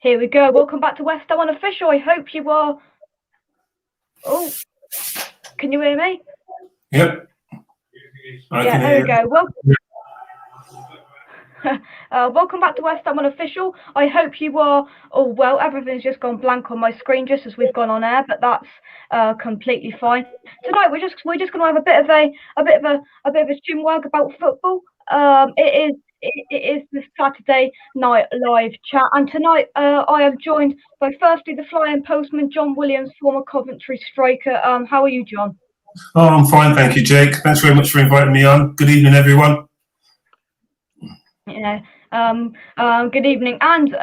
Here we go. Welcome back to West Ham Unofficial. I hope you are. Oh, can you hear me? Yep. Yeah, there we go. Welcome back to West Ham Unofficial. I hope you are all well. Everything's just gone blank on my screen just as we've gone on air, but that's completely fine. Tonight we're just going to have a bit of a chinwag about football. It is this Saturday night live chat, and tonight I am joined by firstly the flying postman John Williams, former Coventry striker. How are you, John? Oh, I'm fine, thank you, Jake. Thanks very much for inviting me on. Good evening, everyone. Yeah. Good evening, and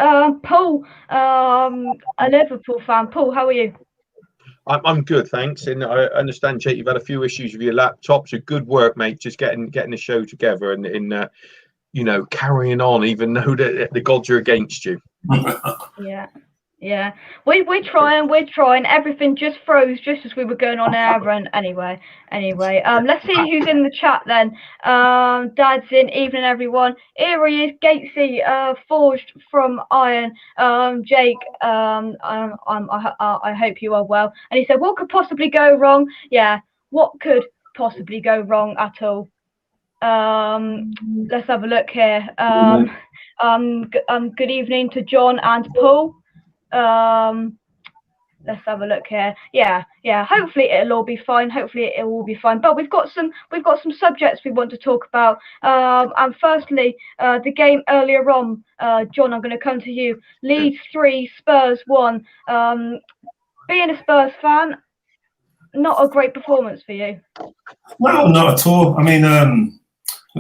Paul, a Liverpool fan. Paul, how are you? I'm good, thanks. And I understand, Jake, you've had a few issues with your laptop. So good work, mate. Just getting the show together and carrying on, even though the gods are against you. Yeah. We're trying. Everything just froze just as we were going on air. And anyway, let's see who's in the chat then. Dad's in. Evening, everyone. Here he is, Gatesy, forged from iron. Jake, I hope you are well. And he said, what could possibly go wrong? Yeah, what could possibly go wrong at all? Let's have a look here. Good evening to John and Paul. Let's have a look here. Yeah. Hopefully it'll all be fine. But we've got some subjects we want to talk about. And firstly, the game earlier on. John, I'm going to come to you. Leeds 3, Spurs 1. Being a Spurs fan, not a great performance for you. No, not at all. I mean, I'm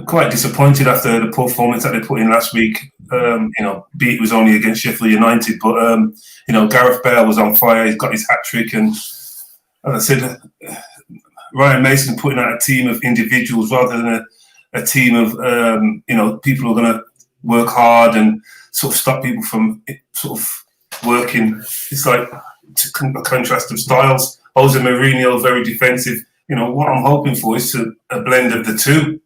quite disappointed after the performance that they put in last week. It was only against Sheffield United, but Gareth Bale was on fire. He's got his hat trick, and as I said, Ryan Mason putting out a team of individuals rather than a team of people who are going to work hard and sort of stop people from sort of working. It's like a contrast of styles. Jose Mourinho, very defensive. What I'm hoping for is a blend of the two.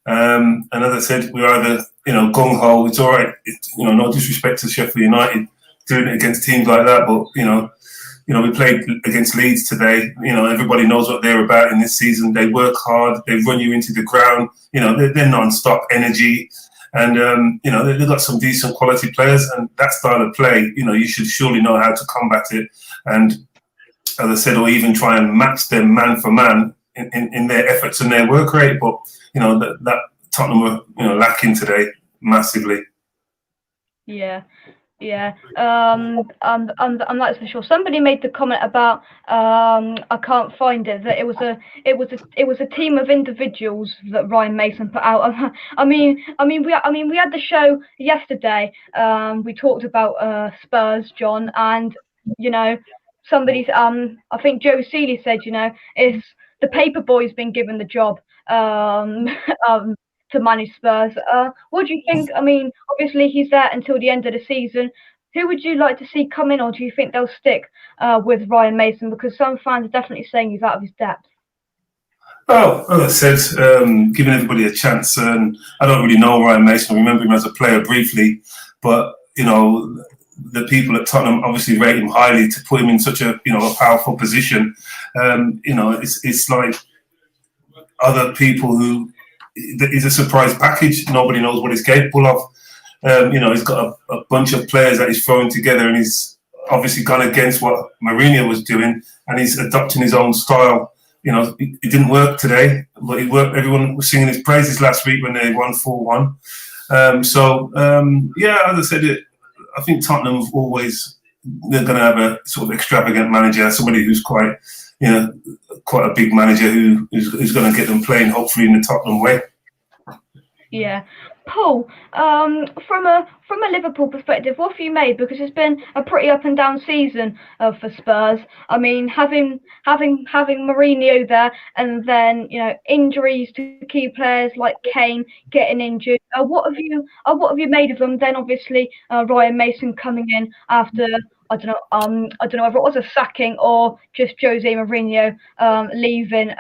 And as I said, we're either gung ho. It's all right. No disrespect to Sheffield United doing it against teams like that, but we played against Leeds today. Everybody knows what they're about in this season. They work hard. They run you into the ground. They're non-stop energy, and they've got some decent quality players. And that style of play, you should surely know how to combat it. And as I said, or even try and match them man for man in their efforts and their work rate. But that Tottenham were lacking today massively. Yeah. I'm not so sure. Somebody made the comment about I can't find it, that it was a team of individuals that Ryan Mason put out. I mean we had the show yesterday. We talked about Spurs, John, and somebody's I think Joe Seeley said it's the paper boy's been given the job to manage Spurs. What do you think? I mean, obviously he's there until the end of the season. Who would you like to see come in, or do you think they'll stick with Ryan Mason? Because some fans are definitely saying he's out of his depth. Well, as I said, giving everybody a chance. And I don't really know Ryan Mason. I remember him as a player briefly, but the people at Tottenham obviously rate him highly to put him in such a powerful position. It's like other people who. He's a surprise package. Nobody knows what he's capable of. He's got a bunch of players that he's throwing together, and he's obviously gone against what Mourinho was doing, and he's adopting his own style. It didn't work today, but it worked. Everyone was singing his praises last week when they won 4-1. As I said, I think Tottenham they're going to have a sort of extravagant manager, somebody who's quite a big manager who's going to get them playing, hopefully in the Tottenham way. Yeah. Paul, from a Liverpool perspective, what have you made? Because it's been a pretty up and down season for Spurs. I mean, having Mourinho there, and then injuries to key players like Kane getting injured. What have you made of them? Then obviously Ryan Mason coming in after. I don't know whether it was a sacking or just Jose Mourinho leaving.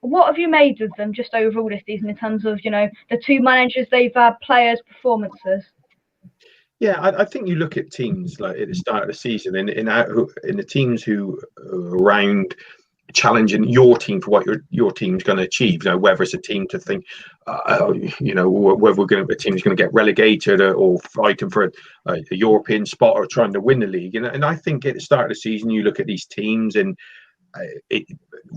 What have you made of them just overall this season in terms of the two managers they've had, players, performances? Yeah, I think you look at teams like at the start of the season, in the teams who are around challenging your team for what your team's going to achieve. You know, whether it's a team to think, whether a team's going to get relegated or fighting for a European spot or trying to win the league. And I think at the start of the season, you look at these teams and.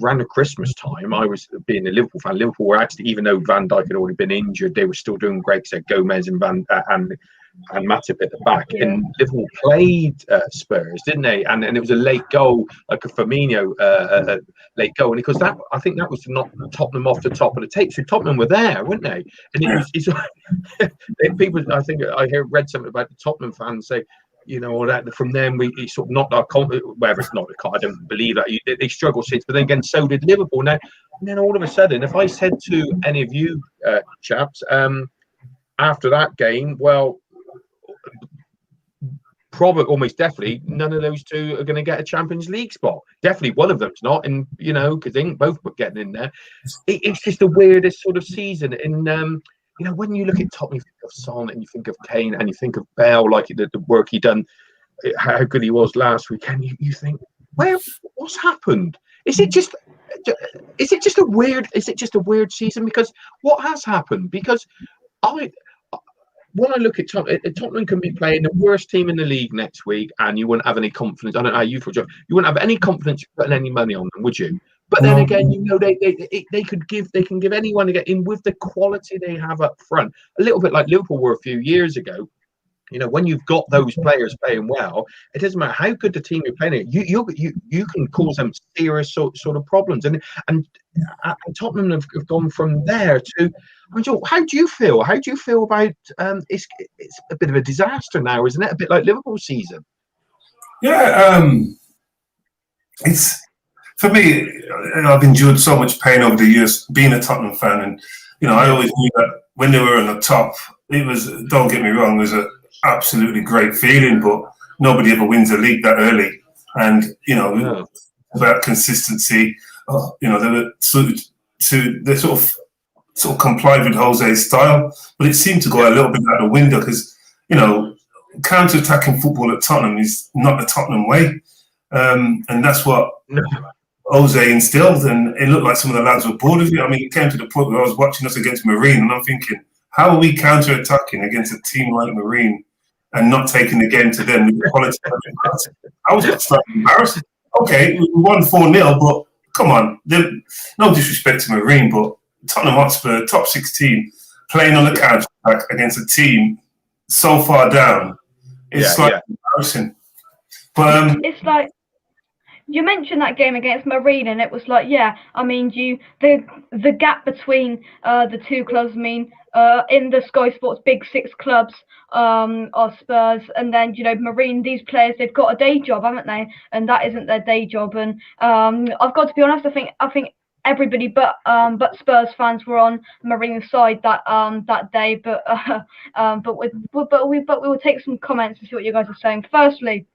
Around the Christmas time, I was being a Liverpool fan. Liverpool were actually, even though Van Dijk had already been injured, they were still doing great. So Gomez and Matip at the back, and Liverpool played Spurs, didn't they? And it was a late goal, like a Firmino late goal, and because that, I think that was to knock Tottenham off the top of the tape. So Tottenham were there, weren't they? And it's people. I think I read something about the Tottenham fans say, you know, that from them we sort of knocked our whether it's not I don't believe that they struggled since, but then again so did Liverpool. Now, and then all of a sudden, if I said to any of you chaps after that game, well, probably almost definitely none of those two are going to get a Champions League spot. Definitely one of them's not, and you know, because they ain't both getting in there. It's just the weirdest sort of season. And you know, when you look at Tottenham, you think of Son and you think of Kane and you think of Bale, like the work he done, how good he was last weekend. You think, what's happened? Is it just a weird season? Because what has happened? Because when I look at Tottenham can be playing the worst team in the league next week, and you wouldn't have any confidence. I don't know how you feel, Joe. You wouldn't have any confidence putting any money on them, would you? But then again, you know, they can give anyone to get in with the quality they have up front. A little bit like Liverpool were a few years ago. You know, when you've got those players playing well, it doesn't matter how good the team you're playing. You can cause them serious sort of problems. And Tottenham have gone from there to. I mean, Joel, how do you feel? How do you feel about it's a bit of a disaster now, isn't it? A bit like Liverpool's season. Yeah, it's for me. I've endured so much pain over the years being a Tottenham fan, and you know, I always knew that when they were on the top, it was. Don't get me wrong, it was a absolutely great feeling, but nobody ever wins a league that early. And you know, about consistency, you know, they were they sort of complied with Jose's style, but it seemed to go a little bit out the window because you know, counter-attacking football at Tottenham is not the Tottenham way, and that's what Jose instilled. And it looked like some of the lads were bored of it. I mean, it came to the point where I was watching us against Marine, and I'm thinking, how are we counter-attacking against a team like Marine and not taking the game to them with the quality? I was slightly embarrassed. Okay, we won 4-0, but come on, no disrespect to Marine, but Tottenham Hotspur, top 16, playing on the counter-attack against a team so far down, it's slightly embarrassing. But it's like you mentioned that game against Marine, and it was like, yeah, I mean, the gap between the two clubs. I mean, in the Sky Sports Big Six clubs are Spurs, and then you know Marine. These players, they've got a day job, haven't they? And that isn't their day job. And I've got to be honest. I think everybody but Spurs fans were on Marine's side that day. But we will take some comments and see what you guys are saying. Firstly.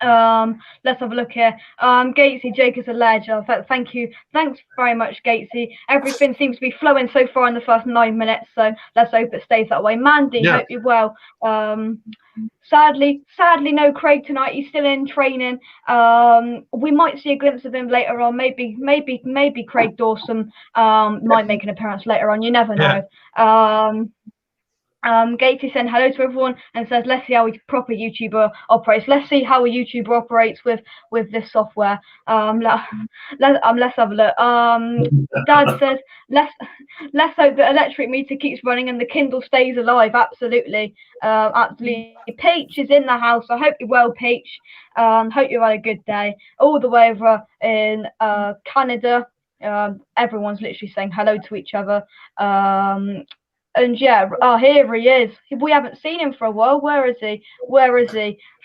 Let's have a look here. Gatesy, Jake is a legend. Thank you. Thanks very much, Gatesy. Everything seems to be flowing so far in the first 9 minutes, so let's hope it stays that way. Mandy, hope you're well. Sadly, no Craig tonight. He's still in training. We might see a glimpse of him later on. Maybe Craig Dawson might make an appearance later on. You never know. Gatesy sent hello to everyone and says, let's see how a proper YouTuber operates. Let's see how a YouTuber operates with this software. Let's have a look. Dad says, let's hope the electric meter keeps running and the Kindle stays alive. Absolutely. Peach is in the house. I hope you're well, Peach. Hope you had a good day. All the way over in Canada. Everyone's literally saying hello to each other. And yeah, here he is. We haven't seen him for a while. Where is he?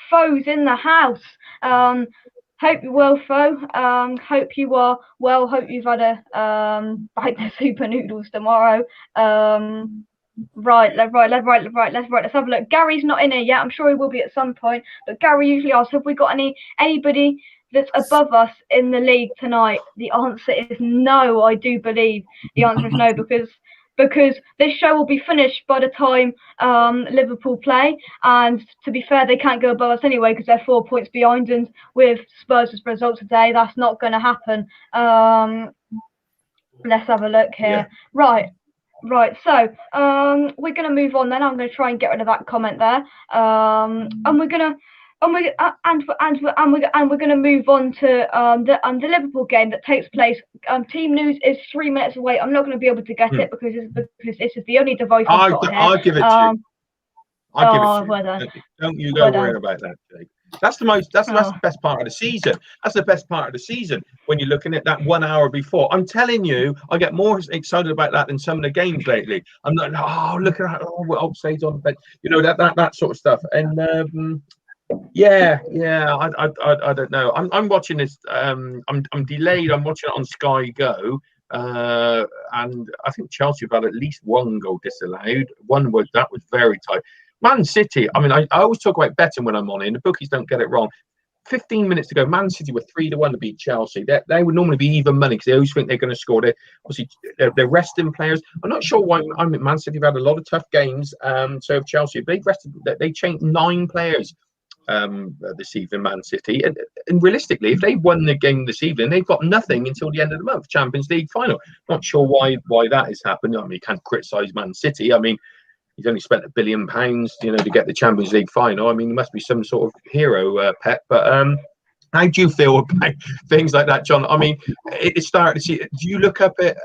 Foe's in the house. Hope you're well, Foe. Hope you are well. Hope you've had a bite the super noodles tomorrow. Right. Let's have a look. Gary's not in here yet. I'm sure he will be at some point. But Gary usually asks, have we got anybody that's above us in the league tonight? The answer is no. I do believe the answer is no, because because this show will be finished by the time Liverpool play, and to be fair, they can't go above us anyway because they're 4 points behind, and with Spurs' result today, that's not going to happen. Let's have a look here. Yeah. Right. So we're going to move on then. I'm going to try and get rid of that comment there, and we're going to. We're going to move on to the Liverpool game that takes place. Team news is 3 minutes away. I'm not going to be able to get it because this is the only device I've got here. I'll give it to you. I'll give it to you. Well done. Don't you go worrying about that, Jake. That's the best part of the season. That's the best part of the season when you're looking at that 1 hour before. I'm telling you, I get more excited about that than some of the games lately. I'm not, look at that, offsides on the bench, that sort of stuff. And yeah, I don't know. I'm watching this. I'm delayed. I'm watching it on Sky Go, and I think Chelsea have had at least one goal disallowed. That was very tight. Man City. I mean, I always talk about betting when I'm on it, and the bookies don't get it wrong. 15 minutes to go, Man City were 3-1 to beat Chelsea. They would normally be even money because they always think they're going to score. They're resting players. I'm not sure why. I mean, Man City have had a lot of tough games. So have Chelsea. They've rested. They changed 9 players. This evening, Man City, and realistically, if they won the game this evening, they've got nothing until the end of the month, Champions League final. Not sure why that has happened. I mean, you can't criticise Man City. I mean, he's only spent £1 billion, to get the Champions League final. I mean, he must be some sort of hero, Pep. But how do you feel about things like that, John? I mean, it started to see. Do you look up at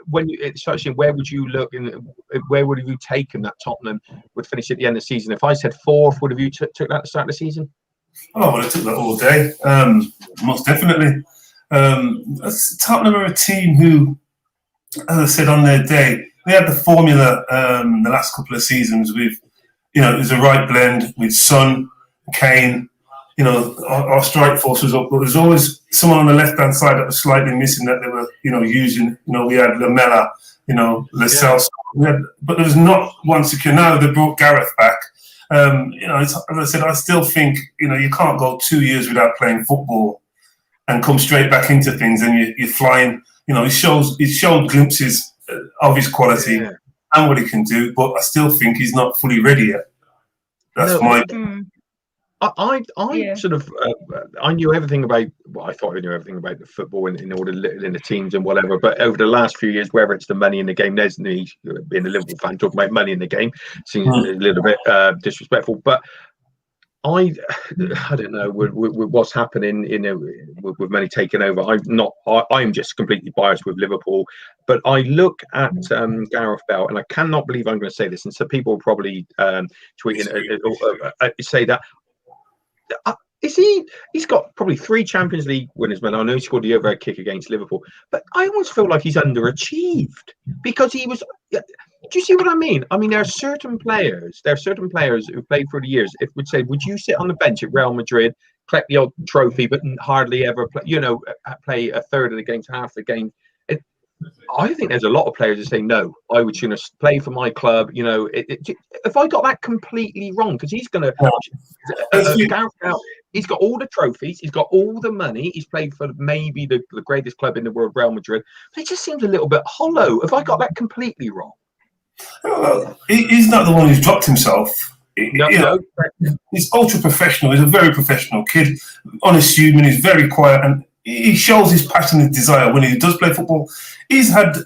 when it starts seeing, where would you look and where would have you taken that Tottenham would finish at the end of the season? If I said 4th, would have you took that at the start of the season? Oh, well, I took that all day. Most definitely. Tottenham are a team who, as I said on their day, they had the formula the last couple of seasons with, it was a right blend with Son, Kane. Our strike force was up, but there's always someone on the left-hand side that was slightly missing that they were, using. We had Lamela, Lascelles. Yeah. But there was not one secure. Now they brought Gareth back. As I said, I still think, you can't go 2 years without playing football and come straight back into things, and you're flying. It showed glimpses of his quality and what he can do, but I still think he's not fully ready yet. That's my. I sort of I knew everything about. Well, I thought I knew everything about the football in all the teams and whatever. But over the last few years, whether it's the money in the game, there's me being a Liverpool fan talking about money in the game seems a little bit disrespectful. But I don't know with what's happening with money taking over. I'm just completely biased with Liverpool. But I look at Gareth Bale, and I cannot believe I'm going to say this, and so people will probably tweet say that. He's got probably 3 Champions League winners, man. I know he scored the overhead kick against Liverpool, but I almost feel like he's underachieved because he was. Do you see what I mean? I mean, there are certain players who played for the years. If would say, would you sit on the bench at Real Madrid, collect the odd trophy, but hardly ever play a third of the games, half the game? I think there's a lot of players that say no. I would sooner play for my club. If I got that completely wrong, because he's going to. He's got all the trophies. He's got all the money. He's played for maybe the greatest club in the world, Real Madrid. But it just seems a little bit hollow. If I got that completely wrong. He's not the one who's dropped himself. No. He's ultra professional. He's a very professional kid. Unassuming. He's very quiet and. He shows his passion and desire when he does play football. He's had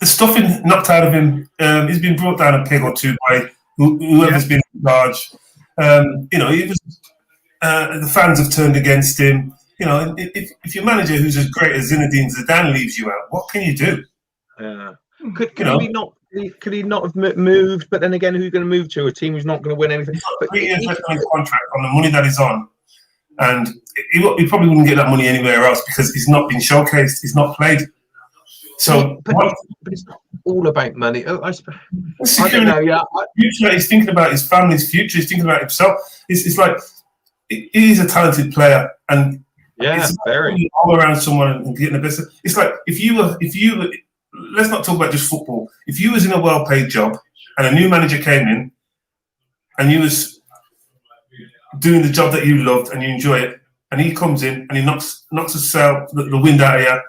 the stuffing knocked out of him. He's been brought down a peg or two by whoever's been in charge. He was. The fans have turned against him. If your manager, who's as great as Zinedine Zidane, leaves you out, what can you do? Could he not have moved? But then again, who's going to move to a team who's not going to win anything? But 3 years left on his contract on the money that he's on. And he probably wouldn't get that money anywhere else because he's not been showcased. He's not played. So, but it's not all about money. I don't know. Yeah, future. He's thinking about his family's future. He's thinking about himself. It's like he's a talented player, and it's very all around someone and getting the best. It's like if you were. Let's not talk about just football. If you was in a well-paid job and a new manager came in, and you was doing the job that you loved and you enjoy it, and he comes in and he knocks the wind out of you,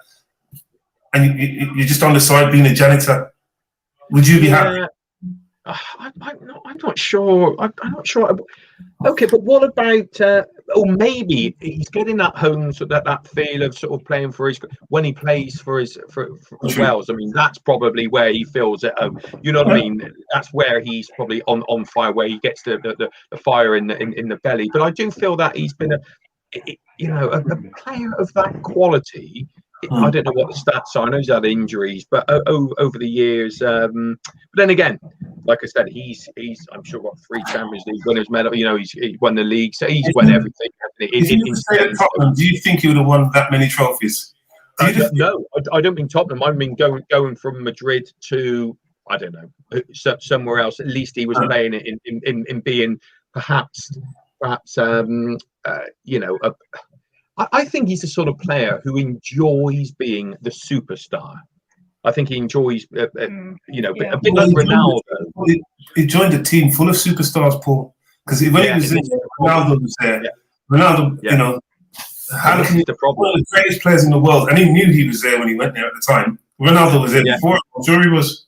and you're just on the side being a janitor. Would you be happy? I'm not sure. I'm not sure. Okay, but what about? Or maybe he's getting that home, so that feel of sort of playing for his when he plays for Wales. I mean, that's probably where he feels at home. You know what I mean? That's where he's probably on fire, where he gets the fire in the belly. But I do feel that he's been a player of that quality. I don't know what the stats are. I know he's had injuries, but over the years. But then again, like I said, he's I'm sure got 3 Champions League winners medal. You know, he won the league, so he's won everything. If you were to stay at Tottenham, do you think he would have won that many trophies? No, I don't mean Tottenham. I mean going from Madrid to, I don't know, somewhere else. At least he was playing it in being perhaps I think he's the sort of player who enjoys being the superstar. I think he enjoys, a bit like Ronaldo. He joined a team full of superstars, Paul. Because when he was in, Ronaldo was there. Yeah. Ronaldo, you know, how can he, one of the greatest players in the world, and he knew he was there when he went there at the time. Ronaldo was there before. I'm sure he was.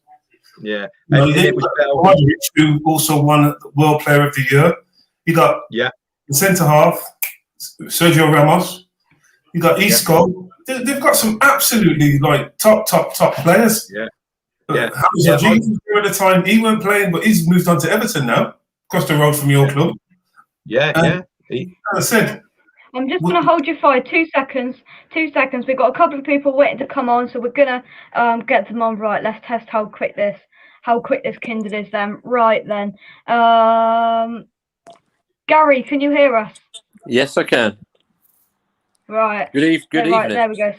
Yeah. You know, it was Modric, who also won World Player of the Year. He got the centre half. Sergio Ramos, you got Isco. They've got some absolutely like top players. How was at the time? He weren't playing, but he's moved on to Everton now, across the road from your club. As I said, I'm just going to hold you fire 2 seconds. 2 seconds. We've got a couple of people waiting to come on, so we're going to get them on. Right, let's test how quick this kindred is. Then, right then, Gary, can you hear us? Yes, I can. Right. Good evening. Right, there we go.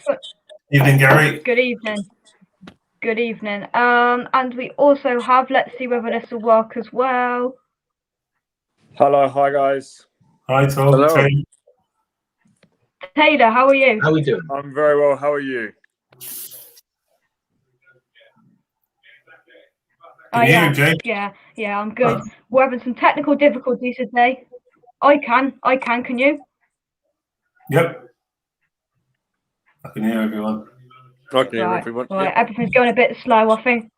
Evening, Gary. Good evening. Good evening. And we also have, let's see whether this will work as well. Hello, hi guys. Hi, Tom. Hello. Taylor, how are you? How are we doing? I'm very well. How are you? Yeah, I'm good. We're having some technical difficulties today. I can. Can you? Yep. I can hear everyone. I can hear everyone. Right, everything's going a bit slow, I think.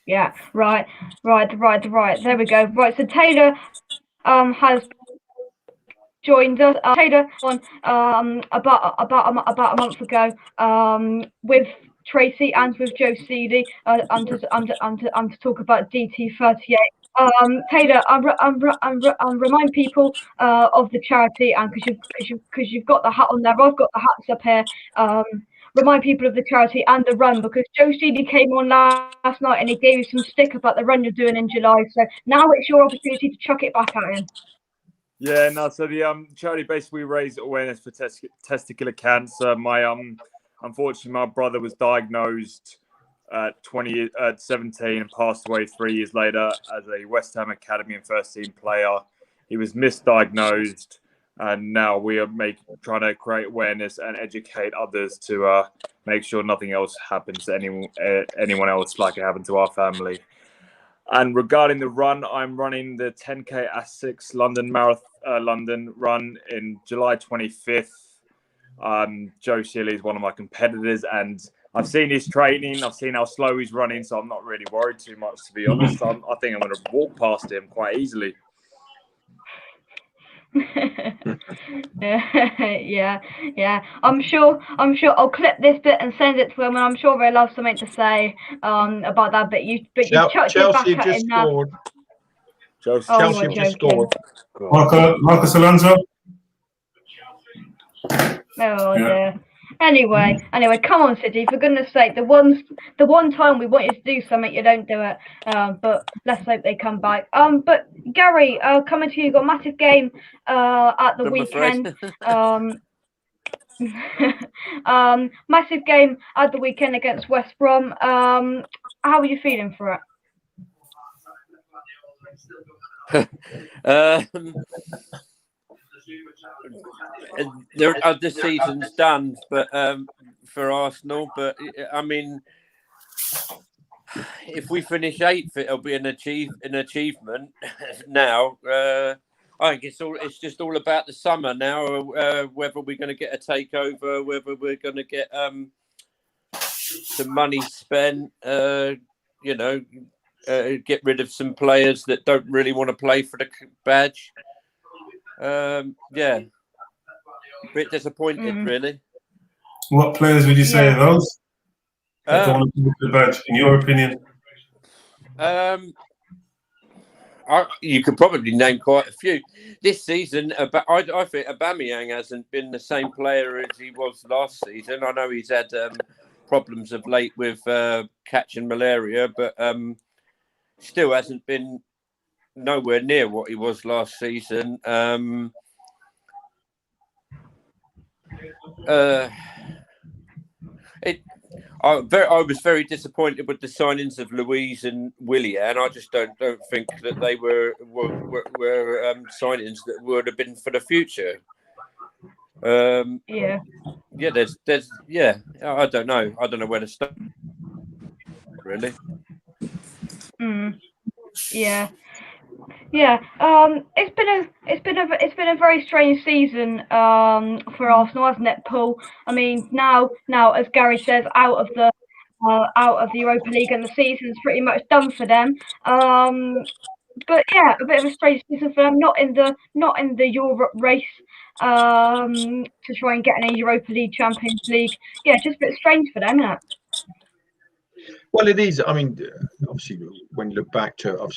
Yeah, right. There we go. Right, so Taylor has joined us. Taylor on about a month ago with Tracy and with Joe Seeley to talk about DT38. Taylor, remind people of the charity, and because you've got the hat on there, I've got the hats up here. Remind people of the charity and the run, because Joe Seeley came on last night and he gave you some stick about the run you're doing in July. So now it's your opportunity to chuck it back at him. Yeah, no. So the charity basically raised awareness for testicular cancer. Unfortunately, my brother was diagnosed at 17 and passed away 3 years later as a West Ham Academy and first team player. He was misdiagnosed, and now we are trying to create awareness and educate others to make sure nothing else happens to anyone else like it happened to our family. And regarding the run, I'm running the 10K Essex London London run in July 25th. Joe Seeley is one of my competitors, and I've seen his training. I've seen how slow he's running, so I'm not really worried too much, to be honest. I think I'm going to walk past him quite easily. yeah. I'm sure I'll clip this bit and send it to him, and I'm sure they'll have something to say about that. But you chucked it back at him now. Chelsea just scored. Marcus Alonso. Oh dear. Anyway, come on, City, for goodness sake. The one time we want you to do something, you don't do it. But let's hope they come back. But Gary, coming to you, you've got a massive game at the weekend. Massive game at the weekend against West Brom. How are you feeling for it? The season's done, but for Arsenal. But I mean, if we finish 8th, it'll be an achievement. Now, I think it's just all about the summer now. Whether we're going to get a takeover, whether we're going to get some money spent. get rid of some players that don't really want to play for the badge. Yeah, a bit disappointed, really. What players would you say are those that don't want to play for the badge, in your opinion? You could probably name quite a few this season. But I think Aubameyang hasn't been the same player as he was last season. I know he's had problems of late with catching malaria, but still hasn't been nowhere near what he was last season. I was very disappointed with the signings of Louise and Willian. I just don't think that they were signings that would have been for the future. Yeah. There's I don't know where to start, really. Yeah. It's been a very strange season for Arsenal, hasn't it, Paul? I mean, now as Gary says, out of the Europa League, and the season's pretty much done for them. But yeah, a bit of a strange season for them. Not in the Europe race to try and get in a Europa League, Champions League. Yeah, just a bit strange for them, isn't it? Well, it is. I mean, obviously, when you look back to a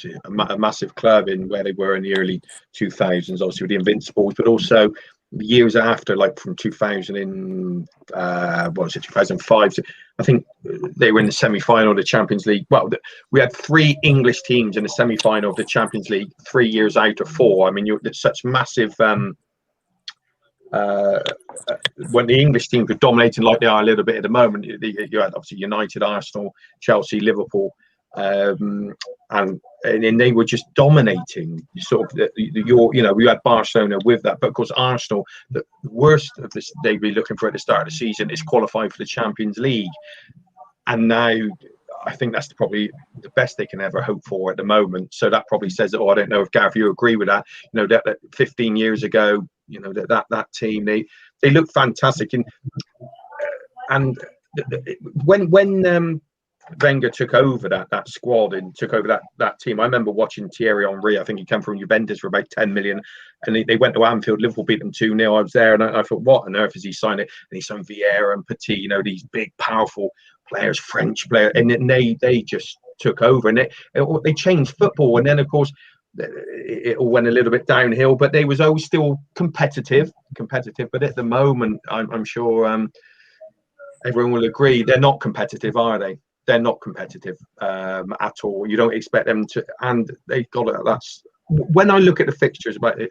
massive club in where they were in the early 2000s, obviously with the Invincibles, but also the years after, like from 2005. I think they were in the semi-final of the Champions League. Well, we had 3 English teams in the semi-final of the Champions League 3 years out of 4. I mean, there's such massive. When the English teams were dominating like they are a little bit at the moment, you had obviously United, Arsenal, Chelsea, Liverpool, and they were just dominating. Sort of we had Barcelona with that, but of course Arsenal, the worst of this they'd be looking for at the start of the season is qualifying for the Champions League, and now I think that's probably the best they can ever hope for at the moment. So that probably says it all. I don't know if Gareth, you agree with that. That 15 years ago, that team, they look fantastic. And when Wenger took over that squad and took over that team, I remember watching Thierry Henry. I think he came from Juventus for about 10 million, and they went to Anfield. Liverpool beat them 2-0. I was there, and I thought, what on earth has he signed it? And he signed Vieira and Petit, these big, powerful players, French players, and then they just took over, and they changed football. And then of course it all went a little bit downhill, but they was always still competitive. But at the moment, I'm sure everyone will agree they're not competitive, are they? They're not competitive at all. You don't expect them to, and they've got it. That's when I look at the fixtures about it.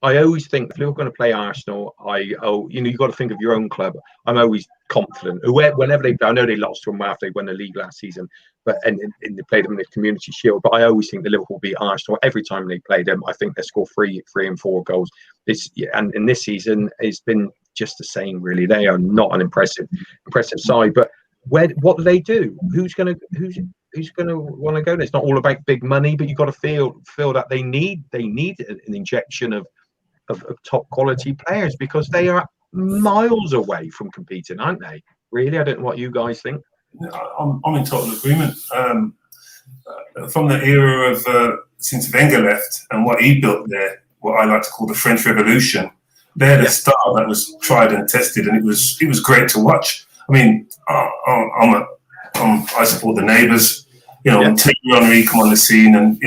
I always think if you're going to play Arsenal, you've got to think of your own club. I'm always confident. Whenever they play, I know they lost to them after they won the league last season, but and they played them in the Community Shield. But I always think the Liverpool beat Arsenal every time they play them. I think they score 3 and 4 goals. And in this season, it's been just the same. Really, they are not an impressive side. But what do they do? Who's going to want to go there? It's not all about big money, but you've got to feel that they need an injection of top quality players, because they are miles away from competing, aren't they? Really, I don't know what you guys think. I'm in total agreement. From the era of since Wenger left and what he built there, what I like to call the French Revolution, they had a style that was tried and tested, and it was great to watch. I mean, I support the neighbours. Thierry Henry come on the scene, and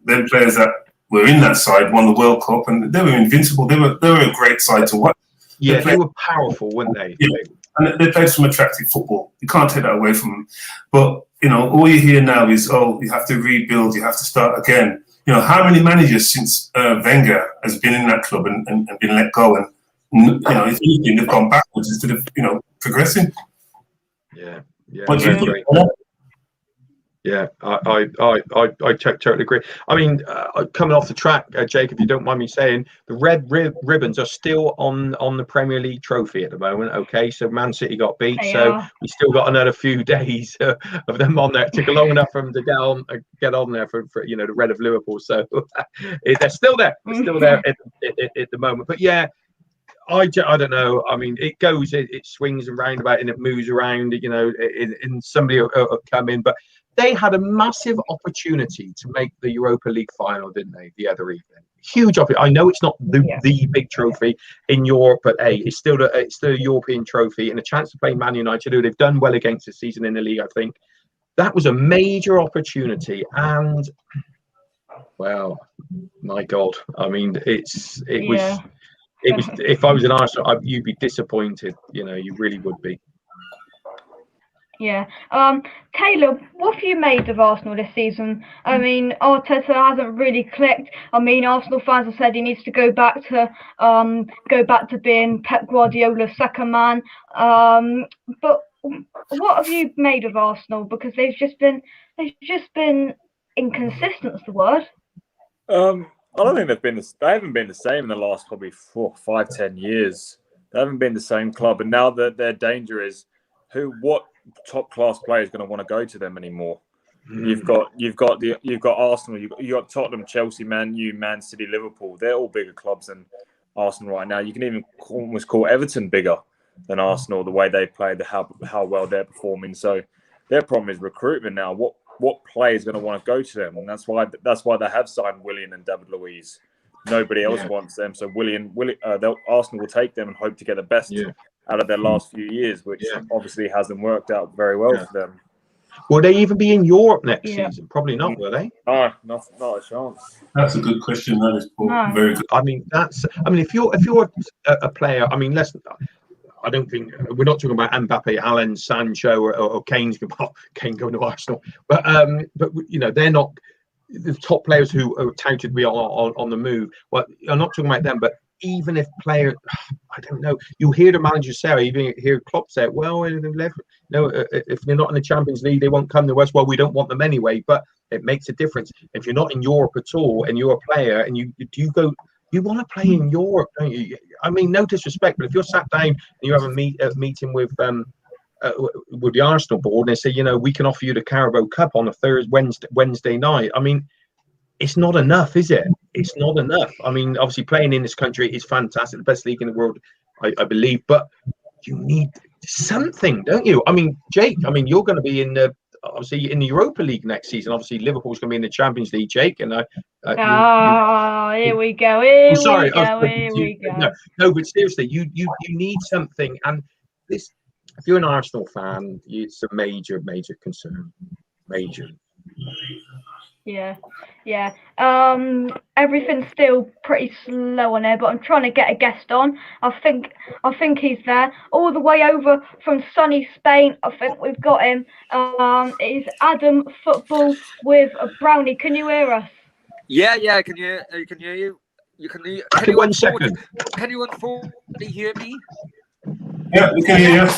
they're players that were in that side, won the World Cup, and they were invincible. They were a great side to watch. Yeah, they were powerful, weren't they? Yeah. And they played some attractive football. You can't take that away from them. But all you hear now is, you have to rebuild, you have to start again. How many managers since Wenger has been in that club and been let go, and if anything, they've gone backwards instead of progressing. Yeah. What do you think? Yeah, I totally agree. I mean, coming off the track, Jake, if you don't mind me saying, the red ribbons are still on the Premier League trophy at the moment. Okay, so Man City got beat, we still got another few days of them on there. It took long enough for them to get on there for the red of Liverpool. So they're still there. They're still there at the moment. But yeah. I don't know. I mean, it swings and roundabout and it moves around, and somebody will come in. But they had a massive opportunity to make the Europa League final, didn't they? The other evening, huge opportunity. I know it's not the big trophy in Europe, but hey, it's still a European trophy and a chance to play Man United, who they've done well against this season in the league. I think that was a major opportunity, and well, my God, I mean, it was. If I was an Arsenal, you'd be disappointed. You really would be. Yeah. Taylor, what have you made of Arsenal this season? I mean, Arteta hasn't really clicked. I mean, Arsenal fans have said he needs to go back to being Pep Guardiola's second man. But what have you made of Arsenal? Because they've just been inconsistent. Is the word. I don't think they haven't been the same in the last probably 4, 5, 10 years. They haven't been the same club, and now that their danger is what top class player is going to want to go to them anymore. You've got Arsenal, you've got Tottenham, Chelsea, Man U, Man City, Liverpool. They're all bigger clubs than Arsenal right now. You can even almost call Everton bigger than Arsenal, the way they play, how well they're performing. So their problem is recruitment now. What player is going to want to go to them? And that's why they have signed Willian and David Luiz. Nobody else wants them. So Arsenal will take them and hope to get the best out of their last few years, which obviously hasn't worked out very well for them. Will they even be in Europe next season? Probably not, will they? No, not a chance. That's a good question. That is very good. I mean, if you're a player, I mean, I don't think we're not talking about Mbappe, Alan, Sancho, or Kane going to Arsenal, but they're not the top players who are touted to be on the move. Well, I'm not talking about them, but even if players, I don't know, you hear the manager say, even hear Klopp say, well, if they're not in the Champions League, they won't come to us. Well, we don't want them anyway, but it makes a difference if you're not in Europe at all and you're a player and you want to play in Europe, don't you? I mean, no disrespect, but if you're sat down and you have a meeting with the Arsenal board and they say, we can offer you the Carabao Cup on a Wednesday night. I mean, it's not enough, is it? It's not enough. I mean, obviously playing in this country is fantastic, the best league in the world, I believe, but you need something, don't you? I mean, Jake, you're going to be obviously in the Europa League next season. Obviously, Liverpool's going to be in the Champions League, Jake. And here we go. Here we go. No, but seriously, you need something. And this, if you're an Arsenal fan, it's a major concern. Major. Yeah. Everything's still pretty slow on there, but I'm trying to get a guest on. I think he's there all the way over from sunny Spain. I think we've got him. It's Adam Football with a Brownie. Can you hear us? Yeah, I can hear you. Can you 1 second. Can you unfortunately hear me? Yeah, we can hear you.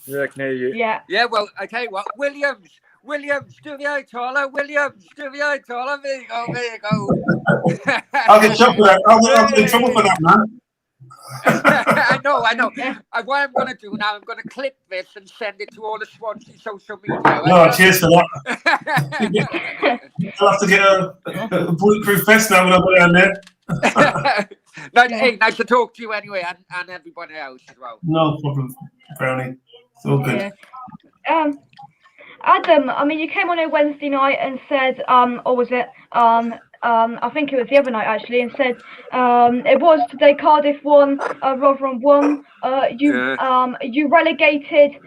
Yeah, I can hear you. Yeah, well, I tell you what, Williams, do the eye taller. Williams, do the eye taller. There you go. I'll get trouble for that. I'll get in trouble for that, man. I know. What I'm going to do now, I'm going to clip this and send it to all the Swansea social media. No, cheers for that. I'll have to get a bulletproof vest now when I put it on there. Hey, nice to talk to you anyway, and everybody else as well. No problem, Brownie. It's all good. Adam, you came on a Wednesday night and said, or was it, I think it was the other night actually, and said it was today Cardiff won, Rotherham won. You relegated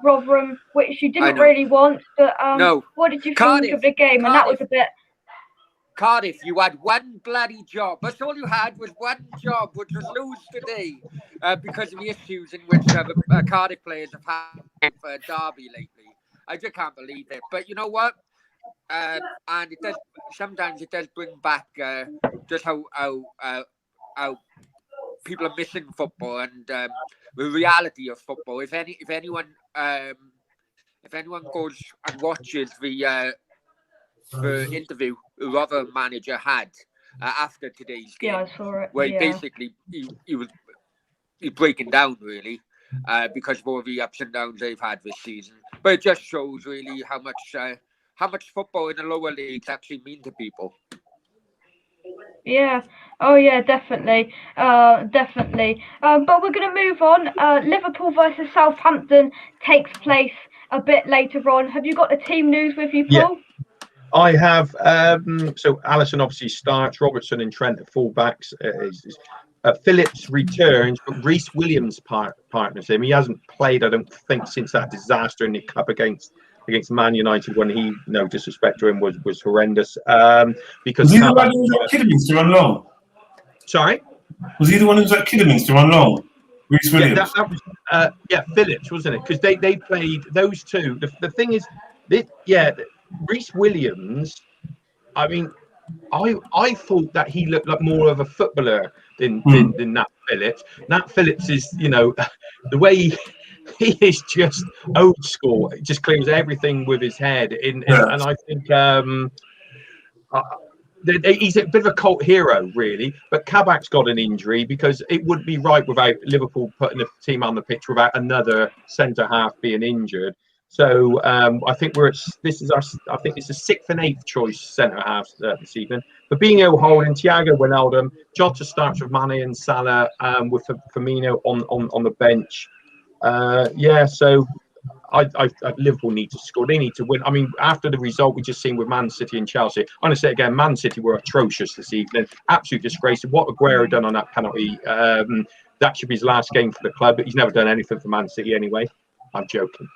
Rotherham, which you didn't really want. But no. What did you Cardiff, think of the game? And that was a bit. Cardiff, you had one bloody job. That's all you had was one job, which was lose today because of the issues in which Cardiff players have had for Derby lately. I just can't believe it. But you know what? And it does. Sometimes it does bring back just how people are missing football and the reality of football. If anyone goes and watches the interview the other manager had after today's game, I saw it. Where basically he was breaking down really because of all the ups and downs they've had this season. But it just shows really how much football in the lower leagues actually mean to people. Yeah. Oh yeah, definitely. But we're going to move on. Liverpool versus Southampton takes place a bit later on. Have you got the team news with you, Yeah. Paul? I have. So Allison obviously starts. Robertson and Trent at fullbacks. Phillips returns, but Reece Williams partners him. He hasn't played, I don't think, since that disaster in the cup against Man United when he, no disrespect to him, was horrendous. Because was he the one who was at Kidderminster on loan? Sorry, was he the one who was at Kidderminster on loan? Reece Williams. Yeah, that was Phillips, wasn't it? Because they played those two. The thing is, Reece Williams. I mean, I thought that he looked like more of a footballer than Nat Phillips. Nat Phillips is, the way he is just old school. It just claims everything with his head. And I think he's a bit of a cult hero, really. But Kabak's got an injury because it wouldn't be right without Liverpool putting a team on the pitch without another centre half being injured. So I think this is the sixth and eighth choice centre halves this evening. Fabinho holding, Thiago Wijnaldum, Jota starts with Mane and Salah with Firmino on the bench. So Liverpool need to score. They need to win. I mean, after the result we just seen with Man City and Chelsea, I'm going to say it again, Man City were atrocious this evening. Absolute disgrace. What Aguero done on that penalty, that should be his last game for the club. But he's never done anything for Man City anyway. I'm joking.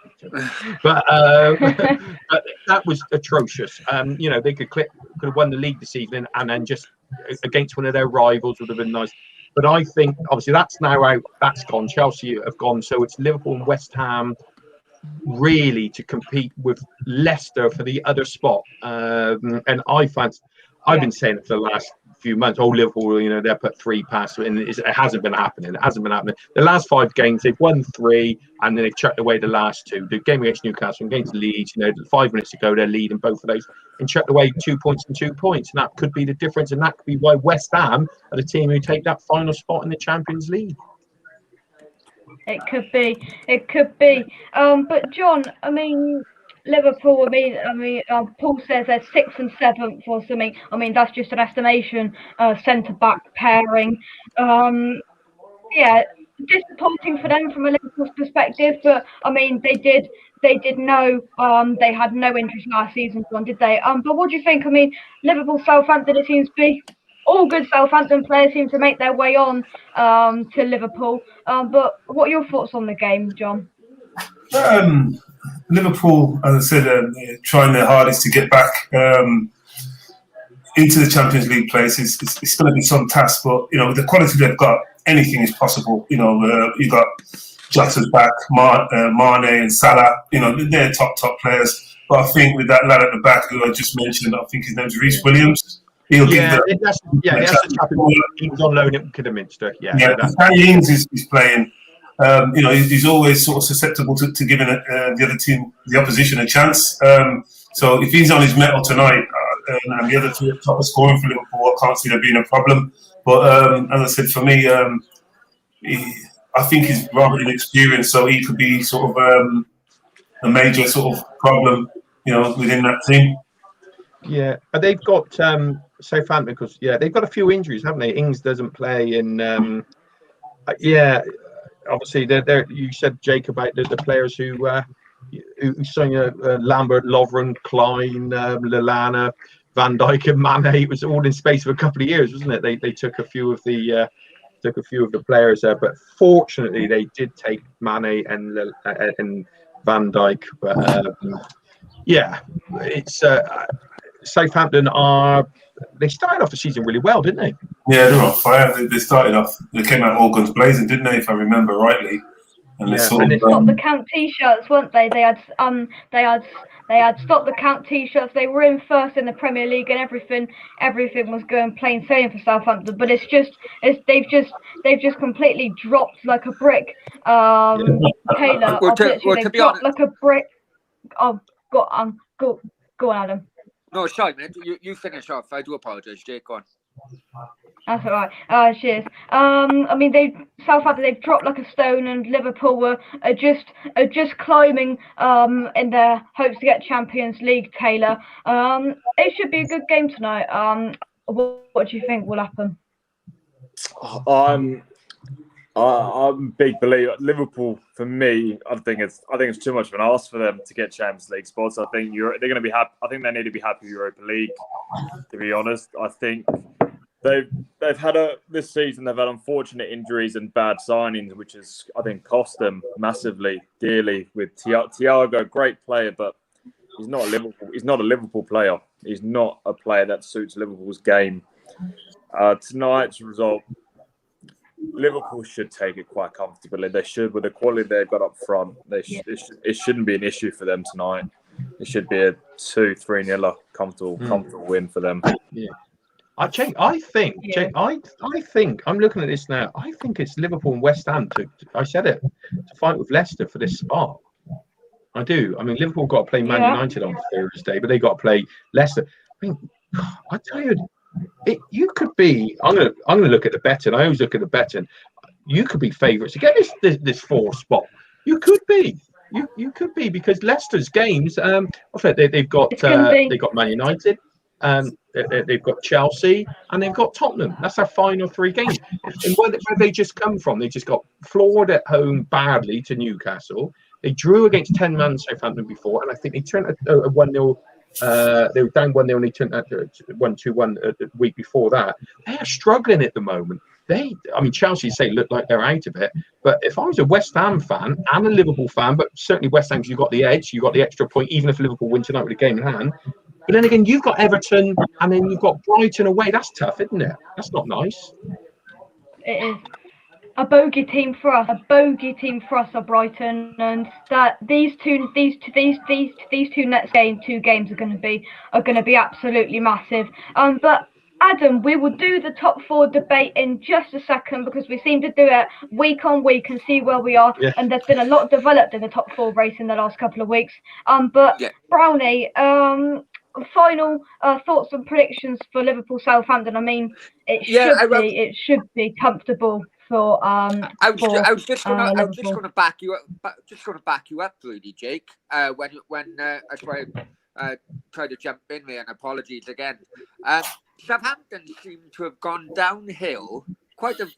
But that was atrocious. They could have won the league this evening and then just against one of their rivals would have been nice. But I think obviously that's now out. That's gone. Chelsea have gone. So it's Liverpool and West Ham really to compete with Leicester for the other spot. And I've been saying it for the last few months. Oh, Liverpool, they're put 3 past, and it hasn't been happening. The last 5 games, they've won 3, and then they've chucked away the last 2. The game against Newcastle, against Leeds, 5 minutes ago, they're leading both of those, and chucked away 2 points and 2 points. And that could be the difference, and that could be why West Ham are the team who take that final spot in the Champions League. It could be. But John, I mean, Liverpool. Paul says they're 6th and 7th or something. I mean, that's just an estimation. Centre back pairing. Disappointing for them from a Liverpool's perspective. But I mean, they did know they had no interest last season, John, did they? But what do you think? I mean, Liverpool, Southampton, it seems to be. All good Southampton players seem to make their way on to Liverpool. But what are your thoughts on the game, John? Liverpool, as I said, trying their hardest to get back into the Champions League place. It's going to be some task, but with the quality they've got, anything is possible. You've got Jota's back, Mane and Salah. They're top players. But I think with that lad at the back who I just mentioned, I think his name's Reece Williams. He was on loan at Kidderminster. Danny Ings is playing. He's always sort of susceptible to giving the other team, the opposition, a chance. So if he's on his mettle tonight and the other 2 at top are scoring for Liverpool, I can't see there being a problem. But as I said, for me, I think he's rather inexperienced, so he could be sort of a major sort of problem, within that team. Yeah, but they've got Southampton because they've got a few injuries, haven't they? Ings doesn't play, and obviously you said, Jake, about the players who signed Lambert, Lovren, Klein, Lallana, Van Dijk, and Mane. It was all in space of a couple of years, wasn't it? They took a few of the players there, but fortunately they did take Mane and Van Dijk. But it's. Southampton they started off the season really well, didn't they? Yeah, they were on fire. They started off. They came out all guns blazing, didn't they? If I remember rightly. And they stopped the count T-shirts, weren't they? They had stopped the count T-shirts. They were in first in the Premier League, and everything was going plain sailing for Southampton. But they've just completely dropped like a brick. Taylor, they've dropped like a brick. Oh, go on, Adam. No, sorry, man. You finish off. I do apologize, Jake. Go on. That's all right. Cheers. Southampton, they've dropped like a stone, and Liverpool were just climbing in their hopes to get Champions League. Taylor, it should be a good game tonight. What do you think will happen? I'm a big believer. Liverpool, for me, I think it's too much of an ask for them to get Champions League spots. I think they're going to be happy. I think they need to be happy with Europa League. To be honest, I think they've had this season. They've had unfortunate injuries and bad signings, which has, I think, cost them massively, dearly. With Thiago, great player, but he's not a Liverpool. He's not a Liverpool player. He's not a player that suits Liverpool's game. Tonight's result, Liverpool should take it quite comfortably. They should, with the quality they've got up front. It shouldn't be an issue for them tonight. It should be a 2-3-0 comfortable win for them. Yeah. I think I'm looking at this now. I think it's Liverpool and West Ham to fight with Leicester for this spot. I do. I mean, Liverpool got to play Man United on Thursday, but they got to play Leicester. I mean, I tell you, you could be. I'm gonna look at the betting. I always look at the betting. You could be favourites to get this 4th spot. You could be. You could be, because Leicester's games. They've got Man United. They've got Chelsea and they've got Tottenham. That's their final 3 games. And where they just come from, they just got floored at home badly to Newcastle. They drew against 10-man Southampton before, and I think they turned a 1-0. They were down 1-0 and they turned that 1-2-1 the week before that. They are struggling at the moment. Chelsea look like they're out of it. But if I was a West Ham fan and a Liverpool fan, but certainly West Ham, you've got the edge, you've got the extra point, even if Liverpool win tonight with a game in hand. But then again, you've got Everton and then you've got Brighton away. That's tough, isn't it? That's not nice. It is. A bogey team for us are Brighton, and that these two next games are going to be absolutely massive. But Adam, we will do the top 4 debate in just a second, because we seem to do it week on week and see where we are. Yeah. And there's been a lot developed in the top 4 race in the last couple of weeks. Brownie, final thoughts and predictions for Liverpool Southampton. I mean, it should be comfortable for I was just going to back you up, really, Jake. When I tried to jump in there, and apologies again. Southampton seem to have gone downhill. Quite a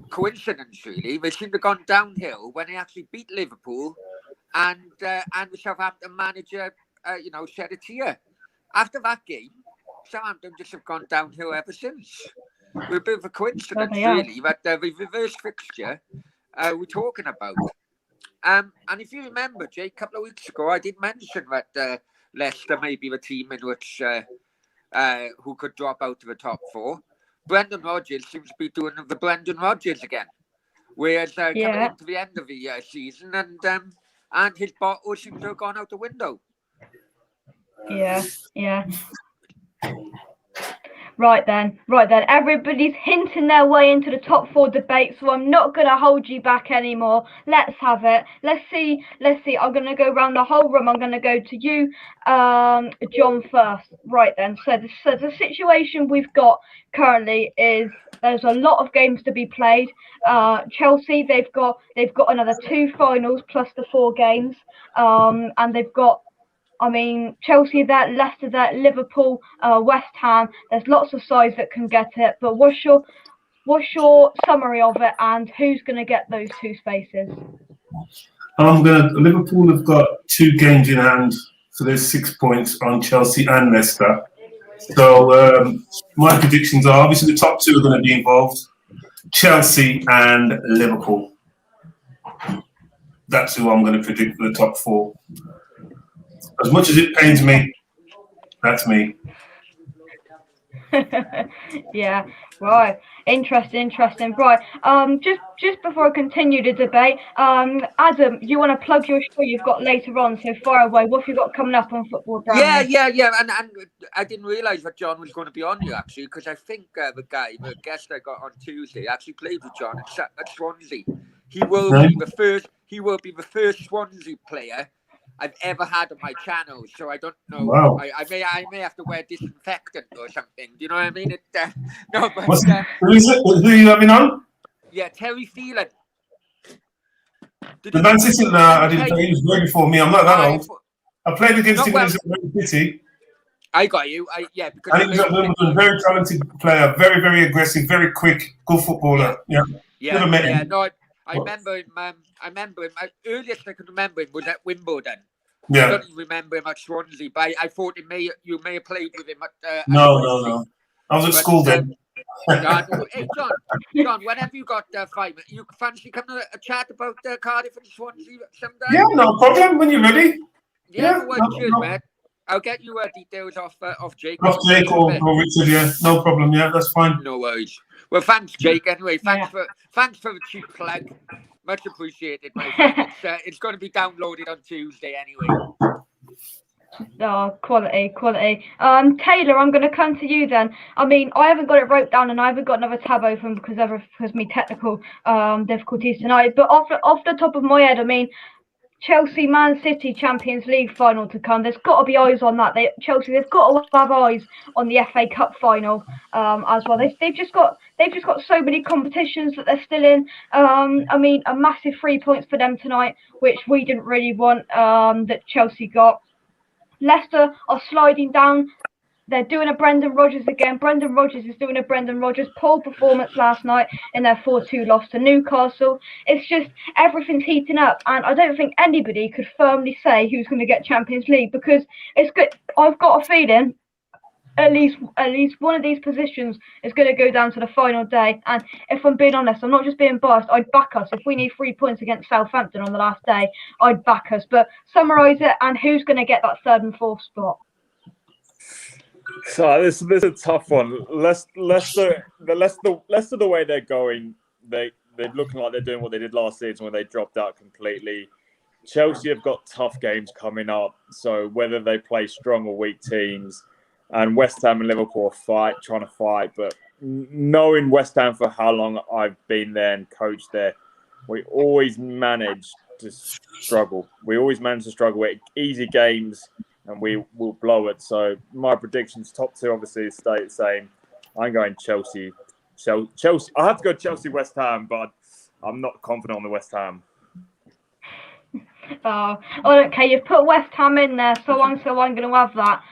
coincidence, really. They seem to have gone downhill when they actually beat Liverpool, and the Southampton manager, shed a tear. After that game, Southampton just have gone downhill ever since. We're a bit of a coincidence, really, that the reverse fixture we're talking about. And if you remember, Jake, a couple of weeks ago, I did mention that Leicester may be the team in which who could drop out of the top 4. Brendan Rodgers seems to be doing the Brendan Rodgers again, whereas coming into the end of the season, and his bottle seems to have gone out the window. Yeah. Right then. Everybody's hinting their way into the top 4 debate, so I'm not going to hold you back anymore. Let's have it. Let's see. I'm going to go around the whole room. I'm going to go to you, John, first. Right then. So the situation we've got currently is there's a lot of games to be played. Chelsea, they've got another 2 finals plus the 4 games, and they've got. Chelsea there, Leicester there, Liverpool, West Ham. There's lots of sides that can get it. But what's your summary of it, and who's going to get those 2 spaces? Liverpool have got 2 games in hand, so there's 6 points on Chelsea and Leicester. So my predictions are obviously the top 2 are going to be involved: Chelsea and Liverpool. That's who I'm going to predict for the top 4. As much as it pains me, that's me. Yeah, right. Interesting. Right. Just before I continue the debate, Adam, you want to plug your show you've got later on, so far away. What have you got coming up on Football Brownie? Yeah. And I didn't realise that John was going to be on you, actually, because I think the guest I got on Tuesday actually played with John at Swansea. He will be the first Swansea player I've ever had on my channel, so I don't know. Wow. I may have to wear disinfectant or something. Do you know what I mean? Who are you having on? Yeah, Terry Phelan. The Man City, I didn't play. He was way before me. I'm not that old. I played against him when he was at Man City. I got you. Because and he was at Wimbledon, very talented player, very, very aggressive, very quick, good footballer. Yeah. Yeah, Never met yeah. him. No, I remember him. I remember him. Earliest I can remember him was at Wimbledon. I Yeah. don't even remember him at Swansea, but I thought you may have played with him at No, Swansea. no. I was at But, school then. no, hey, John, whenever you got 5 minutes, you fancy coming a chat about Cardiff and Swansea sometime? Yeah, no problem. When you're ready. Yeah, Yeah. well, cheers, mate. I'll get you details off Jake. Off Jake or Richard, yeah. No problem, yeah, that's fine. No worries. Well, thanks, Jake. Anyway, Yeah. thanks for the cheap plug. Much appreciated, my friend. It's going to be downloaded on Tuesday anyway. Oh, quality. Taylor, I'm going to come to you then. I mean, I haven't got it wrote down and I haven't got another tab open because of me technical difficulties tonight. But off the top of my head, I mean, Chelsea Man City Champions League final to come. There's got to be eyes on that. Chelsea, they've got to have eyes on the FA Cup final as well. They've just got so many competitions that they're still in. I mean, a massive 3 points for them tonight, which we didn't really want. That Chelsea got. Leicester are sliding down. They're doing a Brendan Rodgers again. Brendan Rodgers is doing a Brendan Rodgers. Poor performance last night in their 4-2 loss to Newcastle. It's just everything's heating up, and I don't think anybody could firmly say who's going to get Champions League because it's good. I've got a feeling at least one of these positions is going to go down to the final day. And if I'm being honest, I'm not just being biased. I'd back us if we need 3 points against Southampton on the last day. I'd back us. But summarise it, and who's going to get that third and fourth spot? So this is a tough one. Leicester, the way they're going, they're looking like they're doing what they did last season when they dropped out completely. Chelsea have got tough games coming up, so whether they play strong or weak teams, and West Ham and Liverpool are trying to fight. But knowing West Ham for how long I've been there and coached there, we always manage to struggle. With easy games, and we will blow it. So my predictions, top two obviously stay the same. I'm going Chelsea. I have to go Chelsea, West Ham, but I'm not confident on the West Ham. Oh, okay, you've put West Ham in there, so I'm going to have that.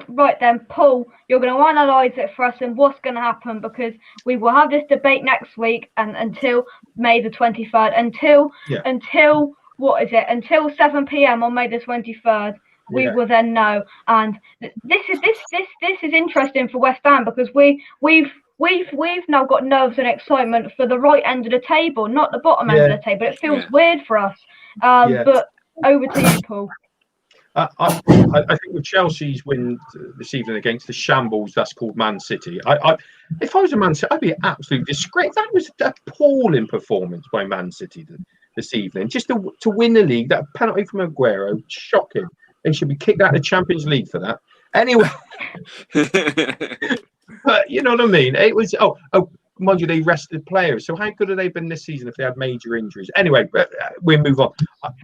Right then, Paul, you're going to analyse it for us and what's going to happen, because we will have this debate next week and until May the 23rd, until what is it? Until 7 p.m. on May the 23rd. We will then know, and this is interesting for West Ham because we've now got nerves and excitement for the right end of the table, not the bottom end of the table. It feels weird for us. But over to you, Paul. I think with Chelsea's win this evening against the shambles that's called Man City, if I was a Man City, I'd be absolutely disgraced. That was an appalling performance by Man City this evening. Just to win the league, that penalty from Aguero, shocking. They should be kicked out of the Champions League for that. Anyway, but you know what I mean? It was mind you, they rested players. So how good have they been this season if they had major injuries? Anyway, we'll move on.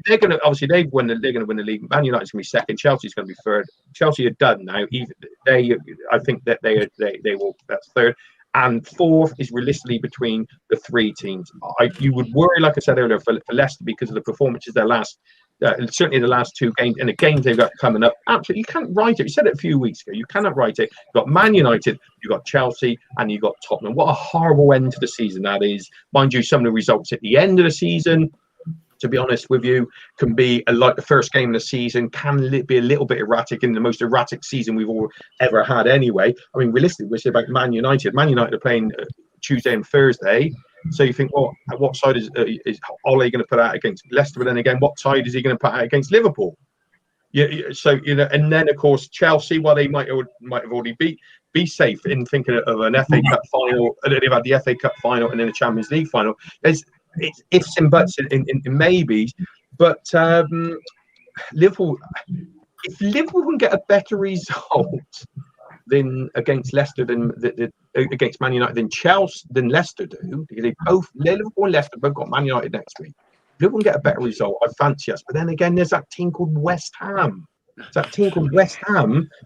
They're going to they're going to win the league. Man United's going to be second. Chelsea's going to be third. Chelsea are done now. I think that they will. That's third. And fourth is realistically between the three teams. You would worry, like I said earlier, for Leicester because of the performances certainly the last two games and the games they've got coming up. Absolutely, you can't write it. You said it a few weeks ago. You cannot write it. You've got Man United, you've got Chelsea, and you've got Tottenham. What a horrible end to the season that is. Mind you, some of the results at the end of the season, to be honest with you, can be like the first game of the season, can be a little bit erratic in the most erratic season we've all ever had anyway. I mean, realistically, we're saying about Man United. Man United are playing Tuesday and Thursday. So you think, well, what side is Ole going to put out against Leicester? But then again, what side is he going to put out against Liverpool? So and then of course Chelsea, while they might have already be safe in thinking of an FA Cup final. They've had the FA Cup final and then a Champions League final. It's ifs and buts in maybes. But Liverpool, if Liverpool can get a better result than against Leicester against Man United than Leicester do, because Liverpool and Leicester both got Man United next week. If Liverpool can get a better result, I fancy us. But then again, there's that team called West Ham.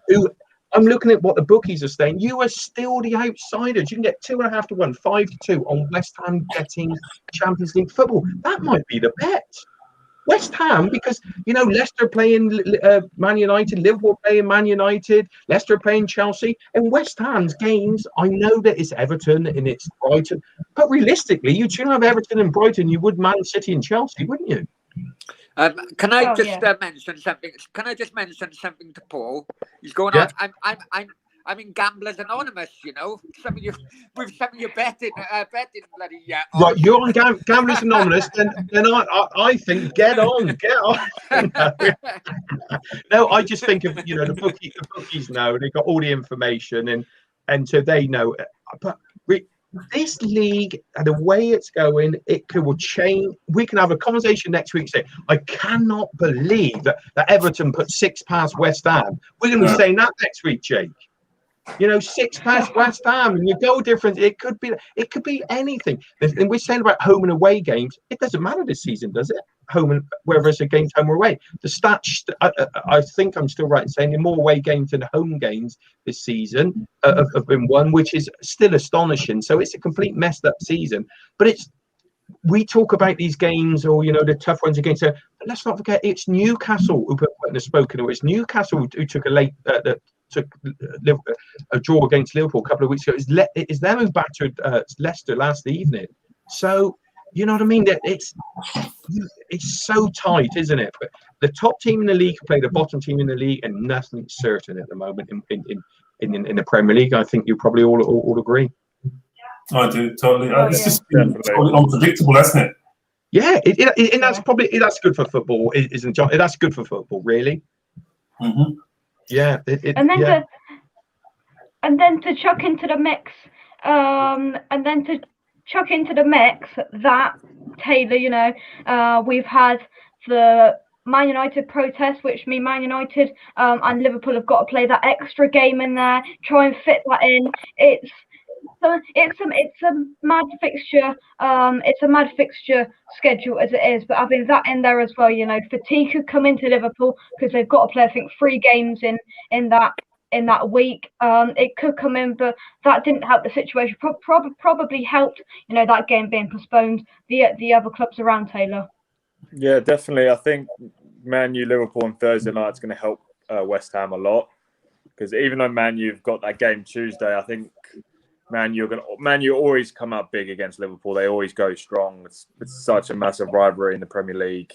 Who I'm looking at what the bookies are saying. You are still the outsiders. You can get 2.5 to 1, 5 to 2 on West Ham getting Champions League football. That might be the bet. West Ham, because Leicester playing Man United, Liverpool playing Man United, Leicester playing Chelsea, and West Ham's games. I know that it's Everton and it's Brighton, but realistically, you'd sooner have Everton and Brighton. You would Man City and Chelsea, wouldn't you? Can I just yeah. mention something? Can I just mention something to Paul? He's going Yeah. on. I'm in Gamblers Anonymous. Some of you with some of your betting bloody Right, you're on Gamblers Anonymous, then I think get on. No, I just think of the bookies know they've got all the information and so they know. But this league and the way it's going, will change. We can have a conversation next week. Say, I cannot believe that Everton put 6 past West Ham. We're going to be saying that next week, Jake. 6 past West Ham, and your goal difference. It could be anything. And we're saying about home and away games. It doesn't matter this season, does it? Home and whether it's a game home or away. The stats. I think I'm still right in saying the more away games than home games this season have been won, which is still astonishing. So it's a complete messed up season. But we talk about these games or the tough ones against. But let's not forget it's Newcastle who put in the spoken. It was Newcastle who took a late. Took a draw against Liverpool a couple of weeks ago. It's them who battered Leicester last evening. So you know what I mean? It's so tight, isn't it? But the top team in the league play the bottom team in the league, and nothing's certain at the moment in the Premier League. I think you probably all agree. I do totally. It's just Definitely. totally unpredictable, hasn't it? Yeah, and that's good for football, isn't it? That's good for football, really. Mm-hmm. Yeah, and then to chuck into the mix, that Taylor, we've had the Man United protest, which means Man United and Liverpool have got to play that extra game in there, try and fit that in. It's a mad fixture. It's a mad fixture schedule as it is, but having that in there as well, fatigue could come into Liverpool because they've got to play, I think, 3 games in that week. It could come in, but that didn't help the situation. Probably helped, that game being postponed. The other clubs around, Taylor. Yeah, definitely. I think Man U Liverpool on Thursday night is going to help West Ham a lot, because even though Man U've got that game Tuesday, I think Man U always come out big against Liverpool. They always go strong. It's such a massive rivalry in the Premier League,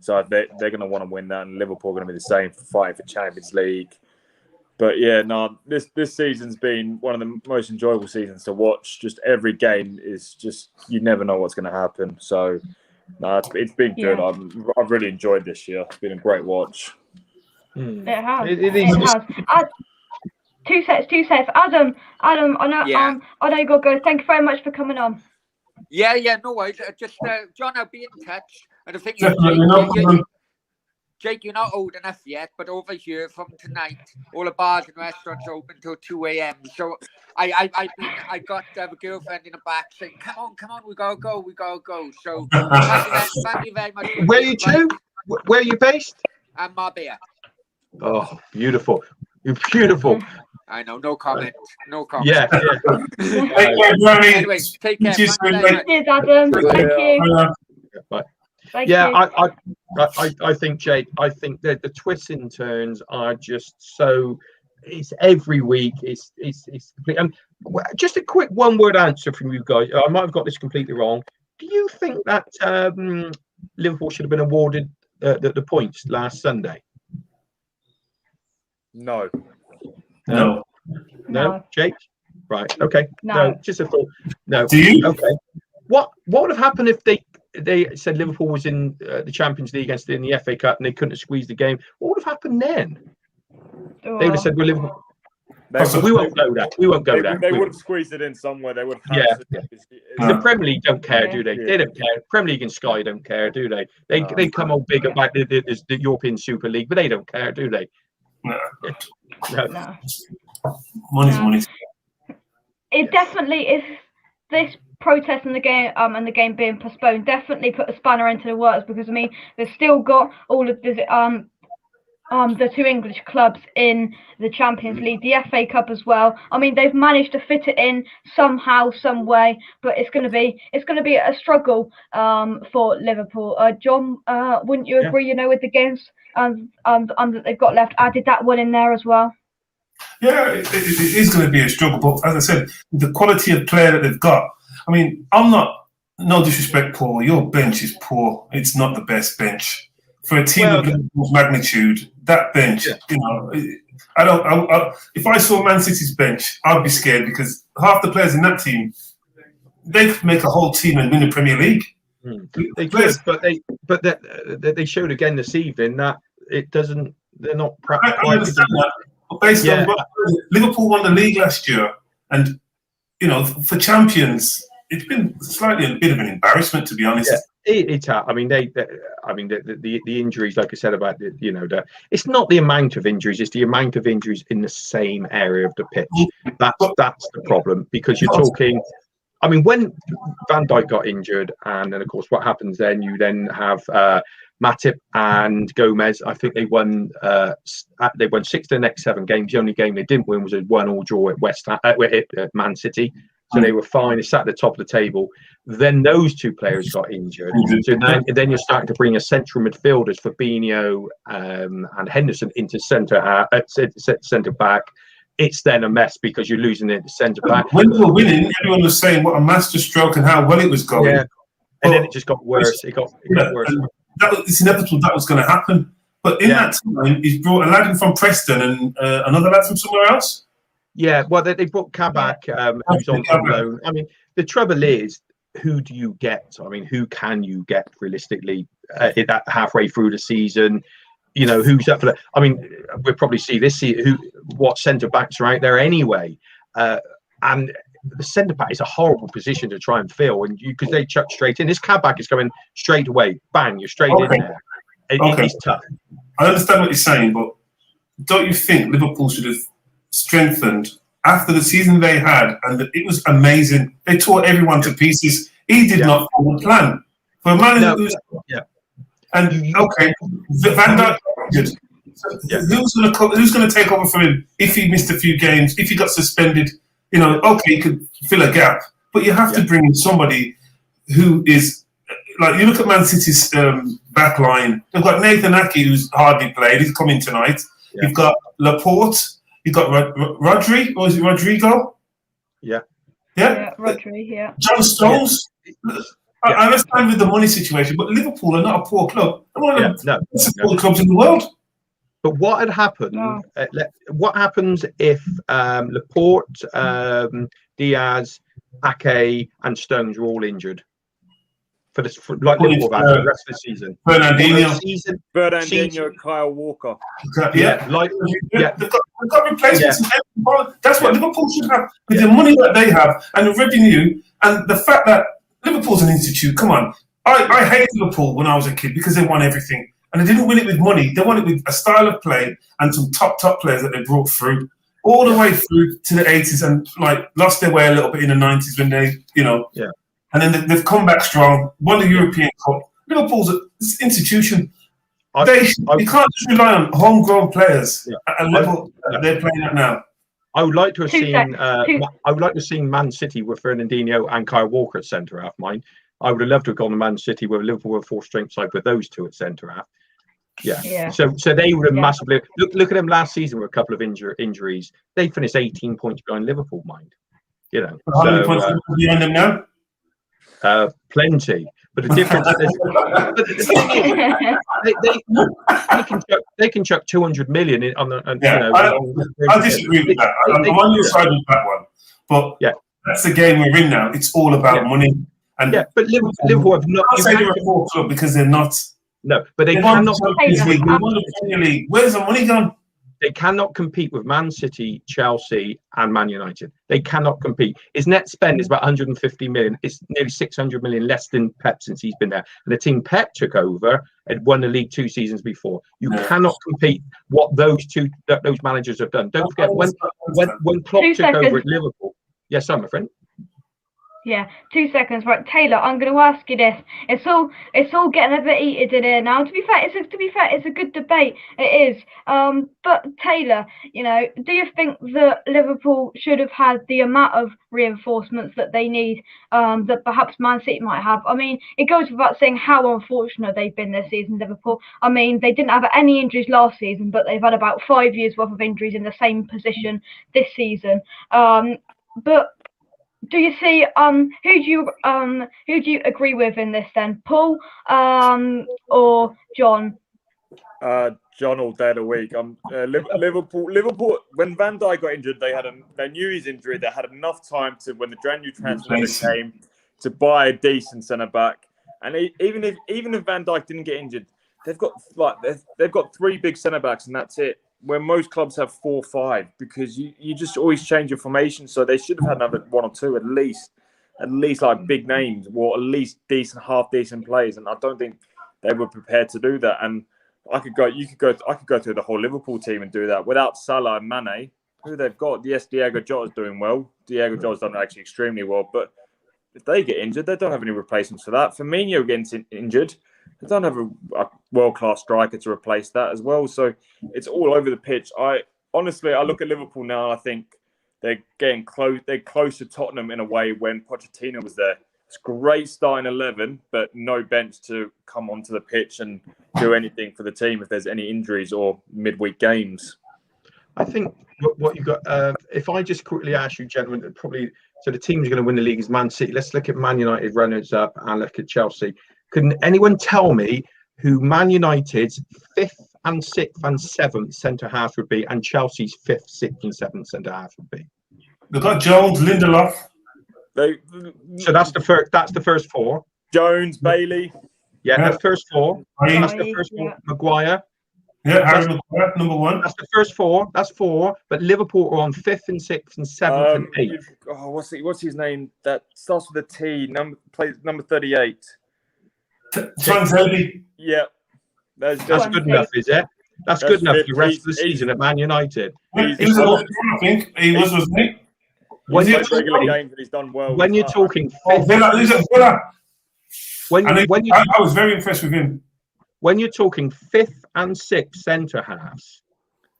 so they're going to want to win that, and Liverpool are going to be the same for fighting for Champions League. But yeah, no, this season's been one of the most enjoyable seasons to watch. Just every game is just, you never know what's going to happen. So no, it's been good. I've really enjoyed this year. It's been a great watch. It has. It has. Two sets. Adam. I know. Yeah. I know you got to go. Thank you very much for coming on. Yeah, no worries. Just John, I'll be in touch. And the thing is, Definitely, no problem. Jake, you're not old enough yet, but over here from tonight, all the bars and restaurants are open till 2 a.m. So I got a girlfriend in the back saying, "Come on, we gotta go." So thank you very much. Where are you to? Where are you based? I'm Marbella. Oh, beautiful. You're beautiful. I know, no comment. Yeah. Anyway, take care. Cheers, Adam. Thank you. Bye. Thank you. I think, Jake, that the twists and turns are just so. It's every week. It's complete. Just a quick one-word answer from you guys. I might have got this completely wrong. Do you think that Liverpool should have been awarded the points last Sunday? No. No, Jake. Right. Okay. No. Just a thought. No. Do you? Okay. What would have happened if they said Liverpool was in the Champions League against in the FA Cup and they couldn't squeeze the game? What would have happened then? They would have said, "Well, Liverpool." We won't go there. We won't go there. They would have squeezed it in somewhere. They would have. The Premier League don't care, do they? They don't care. Premier League and Sky don't care, do they? They come all big about the European Super League, but they don't care, do they? No. Money's money. It definitely, if this protest and the game being postponed, definitely put a spanner into the works, because I mean they've still got all of this the two English clubs in the Champions League, the FA Cup as well. I mean, they've managed to fit it in somehow, some way, but it's going to be a struggle for Liverpool. John, wouldn't you agree? You know, with the games that they've got left, added that one in there as well. Yeah, it is going to be a struggle, but as I said, the quality of player that they've got. I mean, no disrespect, Paul. Your bench is poor. It's not the best bench. For a team of Liverpool's magnitude, that bench, you know, if I saw Man City's bench, I'd be scared because half the players in that team, they could make a whole team and win the Premier League. They could, but they showed again this evening that it doesn't. They're not. I understand that. But based on what Liverpool won the league last year, and you know, for champions, it's been slightly a bit of an embarrassment, to be honest. Yeah. I mean, the injuries, like I said about it's not the amount of injuries; it's the amount of injuries in the same area of the pitch. That's the problem, because you're talking. I mean, when Van Dijk got injured, and then of course, what happens then? You then have Matip and Gomez. I think they won 6 of the next 7 games. The only game they didn't win was a 1-1 draw at Man City. So they were fine. They sat at the top of the table. Then those two players got injured. So then you're starting to bring a central midfielders, Fabinho and Henderson, into centre back. It's then a mess because you're losing it at centre back. When we were winning, everyone was saying what a masterstroke and how well it was going. Yeah. And then it just got worse. It got worse. It's inevitable that was going to happen. But in that time, he's brought a lad in from Preston and another lad from somewhere else. Yeah, well, they brought Kabak, who's on loan. I mean, the trouble is, who do you get? I mean, who can you get realistically that halfway through the season? You know, who's up for that? I mean, we'll probably see this season what centre backs are out there anyway. And the centre back is a horrible position to try and fill, and because they chuck straight in. This Kabak is coming straight away, bang, you're straight in there. It's tough. I understand what you're saying, but don't you think Liverpool should have strengthened after the season they had, and it was amazing. They tore everyone to pieces. He did not follow the plan. For a man who's and Van Dijk, who's going to take over for him if he missed a few games, if he got suspended? You know, he could fill a gap, but you have to bring in somebody who is like, you look at Man City's back line. They've got Nathan Ake, who's hardly played. He's coming tonight. You've got Laporte. You've got Rodri, or is it Rodrigo? Yeah, Rodri, yeah. John Stones. Yeah. I understand with the money situation, but Liverpool are not a poor club. They're one of the poor clubs in the world. But what had happened? What happens if Laporte, Diaz, Ake, and Stones were all injured for Liverpool for the rest of the season? Fernandinho, Kyle Walker. They've got replacements. That's what Liverpool should have with the money that they have and the revenue and the fact that Liverpool's an institute. Come on, I hated Liverpool when I was a kid because they won everything, and they didn't win it with money. They won it with a style of play and some top players that they brought through all the way through to the 80s, and like lost their way a little bit in the 90s when they, and then they've come back strong. Won the European Cup. Liverpool's an institution. You can't just rely on homegrown players at a level that they're playing at now. I would like to have seen. I would like to have seen Man City with Fernandinho and Kyle Walker at centre half. Mine. I would have loved to have gone to Man City with Liverpool with a 4-strength side with those two at centre half. Yeah. So they would have massively look at them last season with a couple of injuries. They finished 18 points behind Liverpool. Mind. You know. How many points behind them now? Plenty. But the difference is they can chuck 200 million in on the. I disagree with that. I'm on your side with that one. But that's the game we're in now. It's all about money. And but Liverpool have not. You can't say they're a poor club because they're not. No, but they cannot. Where's the money gone? They cannot compete with Man City, Chelsea, and Man United. They cannot compete. His net spend is about 150 million. It's nearly 600 million less than Pep since he's been there. And the team Pep took over had won the league 2 seasons before. You cannot compete what those managers have done. Don't forget when Klopp took over at Liverpool. Yes, sorry, my friend. Yeah, 2 seconds. Right, Taylor, I'm going to ask you this. It's all getting a bit heated in here now. To be fair, it's a good debate. It is. But Taylor, do you think that Liverpool should have had the amount of reinforcements that they need, that perhaps Man City might have? I mean, it goes without saying how unfortunate they've been this season, Liverpool. I mean, they didn't have any injuries last season, but they've had about 5 years worth of injuries in the same position this season. But do you see who do you agree with in this then, Paul or John? John all day of the week. Liverpool. When Van Dijk got injured, they knew his injury. They had enough time to, when the January transfer came, to buy a decent centre back. And even if Van Dijk didn't get injured, they've got 3 big centre backs, and that's it. Where most clubs have 4 or 5, because you just always change your formation. So they should have had another 1 or 2 at least like big names, or at least half decent players. And I don't think they were prepared to do that. And I could go through the whole Liverpool team and do that without Salah and Mane. Who they've got? Yes, Diego Jota's doing well. Diego Jota's done actually extremely well. But if they get injured, they don't have any replacements for that. Firmino gets injured. They don't have a world-class striker to replace that as well. So it's all over the pitch. I look at Liverpool now and I think they're getting close. They're close to Tottenham in a way when Pochettino was there. It's great starting 11, but no bench to come onto the pitch and do anything for the team if there's any injuries or midweek games. I think what you've got, if I just quickly ask you, gentlemen, so the team who's going to win the league is Man City. Let's look at Man United runners-up and look at Chelsea. Can anyone tell me who Man United's 5th and 6th and 7th centre-halves would be, and Chelsea's 5th, 6th and 7th centre-halves would be? They've got Jones, Lindelof. So that's the first 4. Jones, Bailey. Yeah, that's first 4. That's the first 4. Maguire. Yeah, Harry Maguire, number 1. That's the first 4. That's 4. But Liverpool are on 5th and 6th and 7th and 8th. What's his name? That starts with a T. Plays number 38. Transelli. Yeah. That's good enough, is it? That's good enough for the rest of the season at Man United. He was I think. He was, wasn't he? When you're regular games, and he's done well. When you're talking Villa. I was very impressed with him. When you're talking 5th and 6th centre halves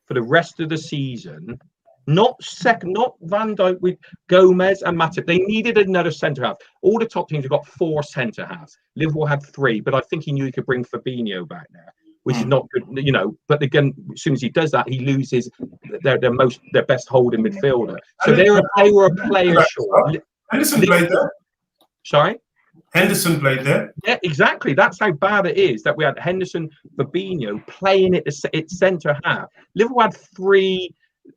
for the rest of the season, not Van Dijk with Gomez and Matip. They needed another centre half. All the top teams have got 4 centre halves. Liverpool had 3, but I think he knew he could bring Fabinho back there, which is not good, But again, as soon as he does that, he loses their best holding midfielder. So they were a player short. Henderson played there. Sorry? Henderson played there. Yeah, exactly. That's how bad it is that we had Henderson, Fabinho playing at its centre half. Liverpool had 3.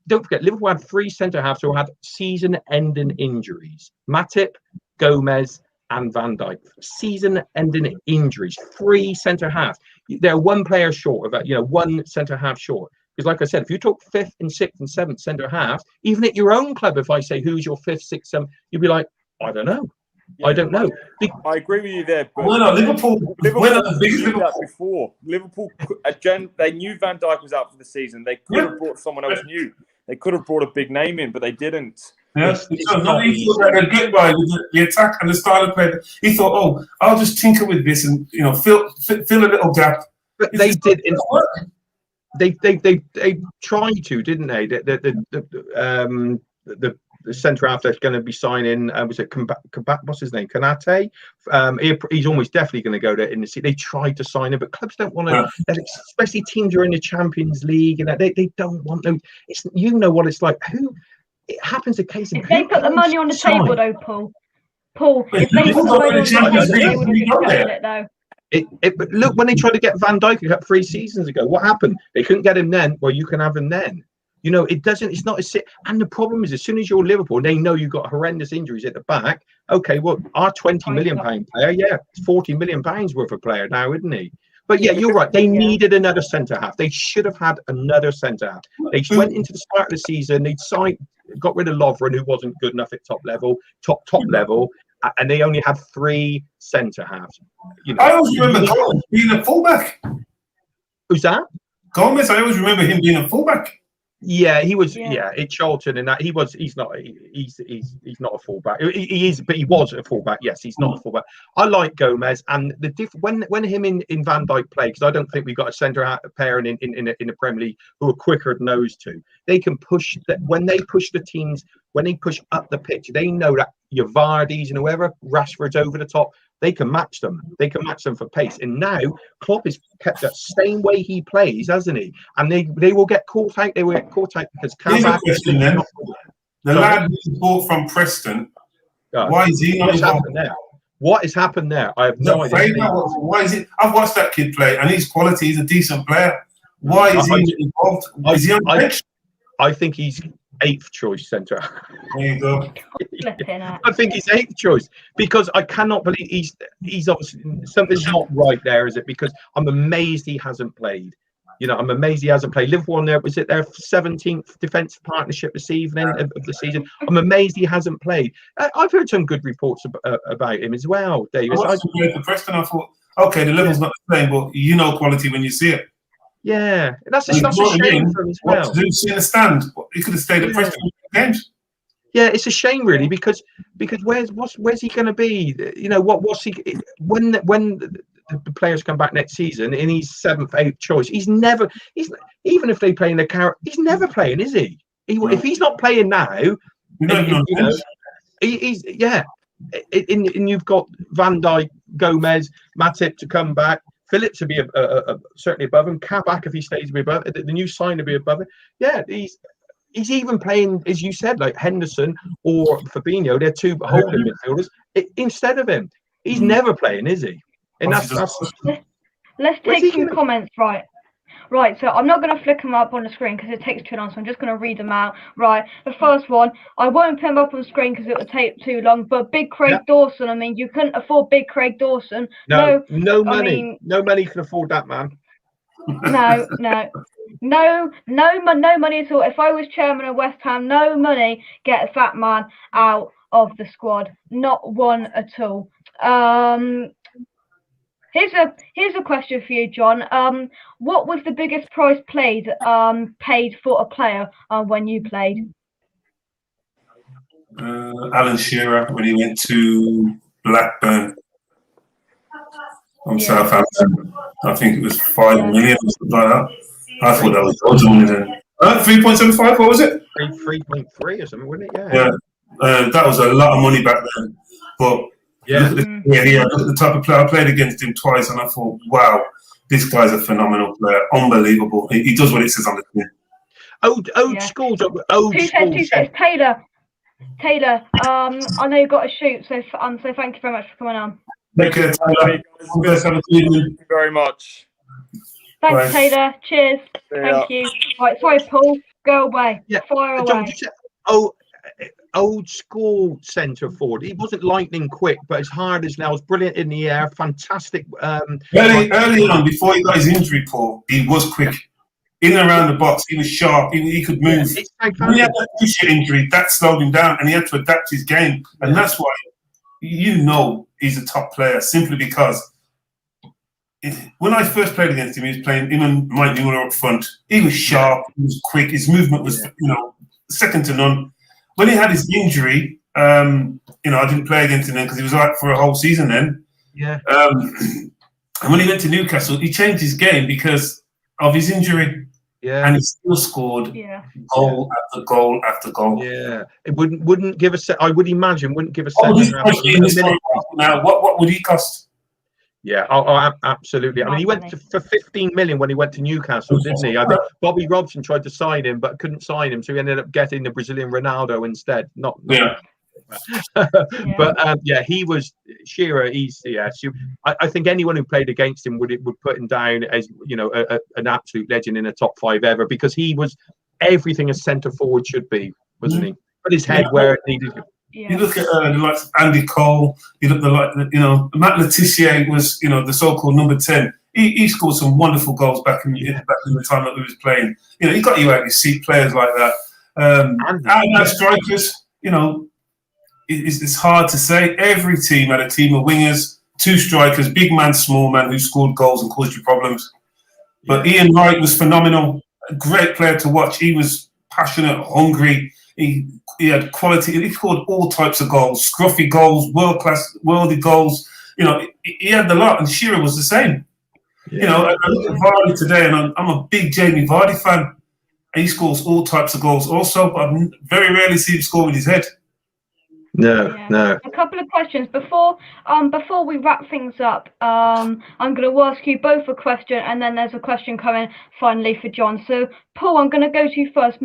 Don't forget, Liverpool had 3 centre halves who had season-ending injuries: Matip, Gomez, and Van Dijk. Season-ending injuries. 3 centre halves. They're 1 player short of that. 1 centre half short. Because, like I said, if you talk 5th and 6th and 7th centre halves, even at your own club, if I say who's your 5th, 6th, 7th, you'd be like, I don't know. Yeah, I don't know. I agree with you there. But Liverpool knew that before. Liverpool, they knew Van Dijk was out for the season. They could have brought someone else new. They could have brought a big name in, but they didn't. Yes, he thought they'd get by with the attack and the style of play. He thought, I'll just tinker with this and fill a little gap. But they did. They tried to, didn't they? The centre half that's going to be signing, was it what's his name? Kanate. He's almost definitely going to go there in the city. They tried to sign him, but clubs don't want to, especially teams who are in the Champions League, and they don't want them. It's what it's like. It happens occasionally. If they put the money on the table, though, Paul, if they put the money on the table, they would have accepted it, though. Look, when they tried to get Van Dijk 3 seasons ago, what happened? They couldn't get him then. Well, you can have him then. It's not as. And the problem is, as soon as you're Liverpool, they know you've got horrendous injuries at the back. Okay, well, our £20 million player, it's £40 million worth of player now, isn't he? But yeah, you're right. They needed another centre half. They should have had another centre half. They went into the start of the season. They'd got rid of Lovren, who wasn't good enough at top level, and they only had 3 centre halves. I always remember Gomez being a fullback. Who's that? Gomez. I always remember him being a fullback. Yeah, he was. Yeah. Yeah, at Charlton, and that he's not. He's not a fullback. He is, but he was a fullback. Yes, he's not a fullback. I like Gomez, and the when him in Van Dijk play, because I don't think we've got a centre pairing in the Premier League who are quicker than those two. They can push that when they push the teams, when they push up the pitch, they know that your Vardys and whoever, Rashford's over the top, they can match them. They can match them for pace. And now Klopp has kept that same way he plays, hasn't he? And they will get caught out. They will get caught out because Here's a question then. The lad we bought from Preston, why is he not involved? What has happened there? I have no idea. Why is it? I've watched that kid play, and he's quality. He's a decent player. Why is he not involved? Is he on the bench? I think he's 8th choice centre. There you go. I think he's 8th choice because I cannot believe he's obviously something's not right there, is it? Because I'm amazed he hasn't played. You know, I'm amazed he hasn't played. Liverpool on there, was it their 17th defensive partnership this evening of the season? I'm amazed he hasn't played. I've heard some good reports about him as well, Davis. I for Preston, I thought, okay, the level's not the same, but you know quality when you see it. Yeah, that's a shame for him as well. What to do? Sit in the stand? He could have stayed at Preston games. Yeah, it's a shame really because where's he going to be? You know what's he when the players come back next season and he's 7th, 8th choice. He's even if they play in the carrot, he's never playing, is he? If he's not playing now, he's and you've got Van Dijk, Gomez, Matip to come back. Phillips to be certainly above him. Kabak, if he stays, to be above. The new sign to be above him. Yeah, he's even playing, as you said, like Henderson or Fabinho. They're two holding midfielders instead of him. He's never playing, is he? And that's let's take some comments, right. So I'm not going to flick them up on the screen because it takes too long. So I'm just going to read them out. Right. The first one, I won't put them up on the screen because it would take too long. But Big Craig Dawson, I mean, you couldn't afford Big Craig Dawson. No money. No money can afford that man. No money at all. If I was chairman of West Ham, no money gets that man out of the squad. Not one at all. Here's a question for you, John. What was the biggest price paid for a player when you played? Alan Shearer when he went to Blackburn from Southampton. I think it was 5 million or something like that. I thought that was loads of money then. 3.75. What was it? 3.3 or something, wasn't it? Yeah. That was a lot of money back then, but. Look at the type of player. I played against him twice, and I thought, "Wow, this guy's a phenomenal player, unbelievable. He does what it says on the tin." Old school. Taylor. I know you've got to shoot, so thank you very much for coming on. Take care, Taylor. Thank you very much. Thanks, Taylor. Cheers. Thank you. Right, sorry, Paul. Go away. Yeah. Fire away. Old school centre forward. He wasn't lightning quick, but as hard as nails, brilliant in the air, fantastic. Early on, before he got his injury, Paul, he was quick. In and around the box, he was sharp. He could move. When he had that cruciate injury, that slowed him down, and he had to adapt his game. And that's why he's a top player, simply because when I first played against him, he was playing him and Mike Mueller up front. He was sharp. He was quick. His movement was, second to none. When he had his injury, I didn't play against him then because he was out for a whole season then. Yeah. And when he went to Newcastle, he changed his game because of his injury. Yeah. And he still scored goal after goal after goal. Yeah. It wouldn't give us. I would imagine wouldn't give us. Now, what would he cost? Yeah, absolutely. I mean, he went for 15 million when he went to Newcastle, didn't he? I think Bobby Robson tried to sign him, but couldn't sign him, so he ended up getting the Brazilian Ronaldo instead. But he was Shearer. I think anyone who played against him would put him down as an absolute legend in a top 5 ever because he was everything a centre forward should be, wasn't he? Put his head where it needed. You look at the likes of Andy Cole. You look at Matt Letizia was the so-called number 10. He scored some wonderful goals back in the time that we was playing. He got you out your seat. Players like that. And strikers. It's hard to say. Every team had a team of wingers, 2 strikers, big man, small man, who scored goals and caused you problems. But Ian Wright was phenomenal. A great player to watch. He was passionate, hungry. He had quality. He scored all types of goals, scruffy goals, world-class, worldly goals. You know, he had the lot, and Shearer was the same. Yeah. You know, I look at Vardy today, and I'm a big Jamie Vardy fan. And he scores all types of goals also, but I very rarely see him score with his head. No. A couple of questions before we wrap things up. I'm going to ask you both a question, and then there's a question coming finally for John. So, Paul, I'm going to go to you first.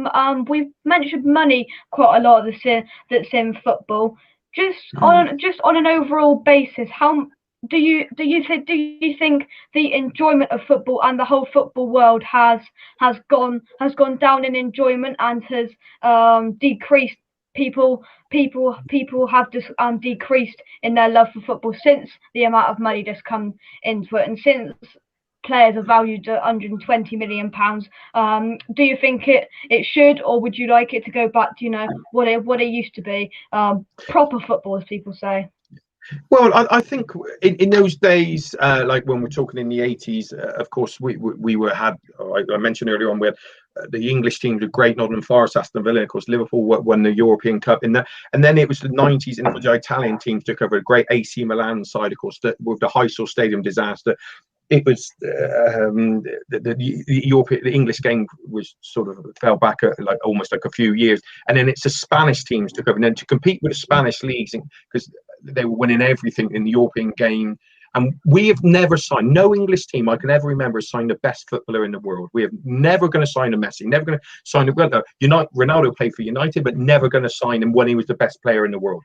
We've mentioned money quite a lot that's in football. Just on an overall basis, how do you think the enjoyment of football and the whole football world has gone down in enjoyment and has decreased? People have just decreased in their love for football since the amount of money that's come into it, and since players are valued at £120 million. Do you think it should, or would you like it to go back to what it used to be, proper football, as people say? Well, I think in those days, like when we're talking in the 80s, of course, we had, I mentioned earlier on, we had the English teams were great, Nottingham Forest, Aston Villa, of course, Liverpool won the European Cup and then it was the 90s, and the Italian teams took over, a great AC Milan side, of course, with the Heysel Stadium disaster. It was the English game was sort of fell back almost like a few years, and then it's the Spanish teams took over, and then to compete with the Spanish leagues, because they were winning everything in the European game. And we have never signed, no English team I can ever remember has signed the best footballer in the world. We are never going to sign a Messi, never going to sign Ronaldo played for United, but never going to sign him when he was the best player in the world.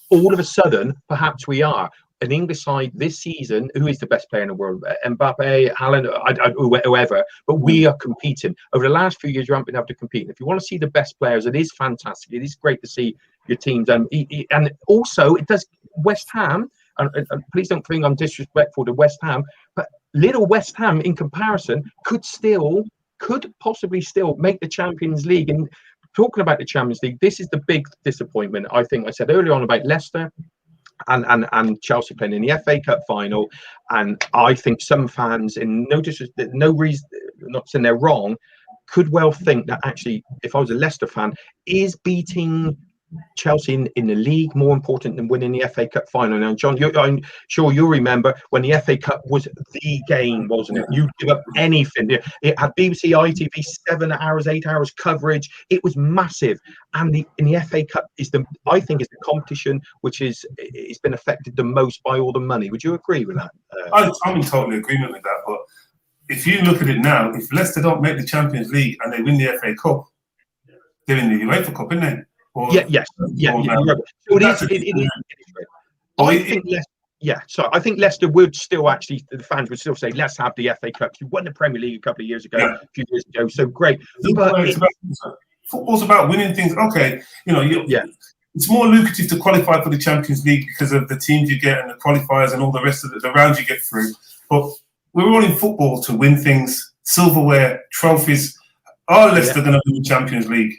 All of a sudden, perhaps we are. An English side this season, who is the best player in the world? Mbappe, Haaland, whoever. But we are competing. Over the last few years, you haven't been able to compete. And if you want to see the best players, it is fantastic. It is great to see your teams. And also, it does West Ham. And please don't think I'm disrespectful to West Ham, but little West Ham, in comparison, could possibly still make the Champions League. And talking about the Champions League, this is the big disappointment. I think I said earlier on about Leicester and Chelsea playing in the FA Cup final, and I think some fans, in no reason, not saying they're wrong, could well think that actually, if I was a Leicester fan, is beating Chelsea in the league more important than winning the FA Cup final? Now, John, I'm sure you remember when the FA Cup was the game, wasn't it? You'd give up anything. It had BBC, ITV, 7 hours, 8 hours coverage. It was massive. And in the FA Cup I think is the competition which it's been affected the most by all the money. Would you agree with that? I'm in total agreement with that. But if you look at it now, if Leicester don't make the Champions League and they win the FA Cup, they're in the UEFA Cup, isn't they? Yes. So it is. I think Leicester would still actually, the fans would still say, let's have the FA Cup. You won the Premier League a couple of years ago, a few years ago, so great. Football's about winning things. Okay, it's more lucrative to qualify for the Champions League because of the teams you get and the qualifiers and all the rest of the rounds you get through. But we're all in football to win things, silverware, trophies. Are Leicester going to win the Champions League?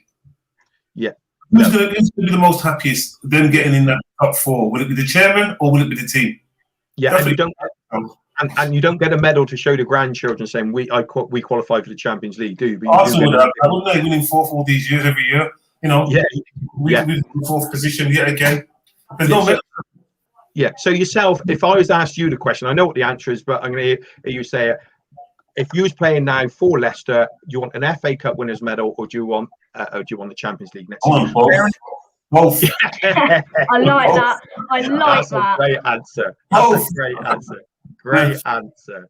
Yeah. Who's going to be the most happiest, them getting in that top four? Will it be the chairman or will it be the team? Yeah, and you don't get a medal to show the grandchildren saying we qualified for the Champions League, do you? Arsenal would have. Wouldn't they winning fourth all these years every year? We're in fourth position yet again. There's no medal. Yeah. So yourself, if I was to ask you the question, I know what the answer is, but I'm going to hear you say it. If you was playing now for Leicester, do you want an FA Cup winners medal, or do you want the Champions League next season? Both. I like that. That's a great answer. That's a great answer. Great answer.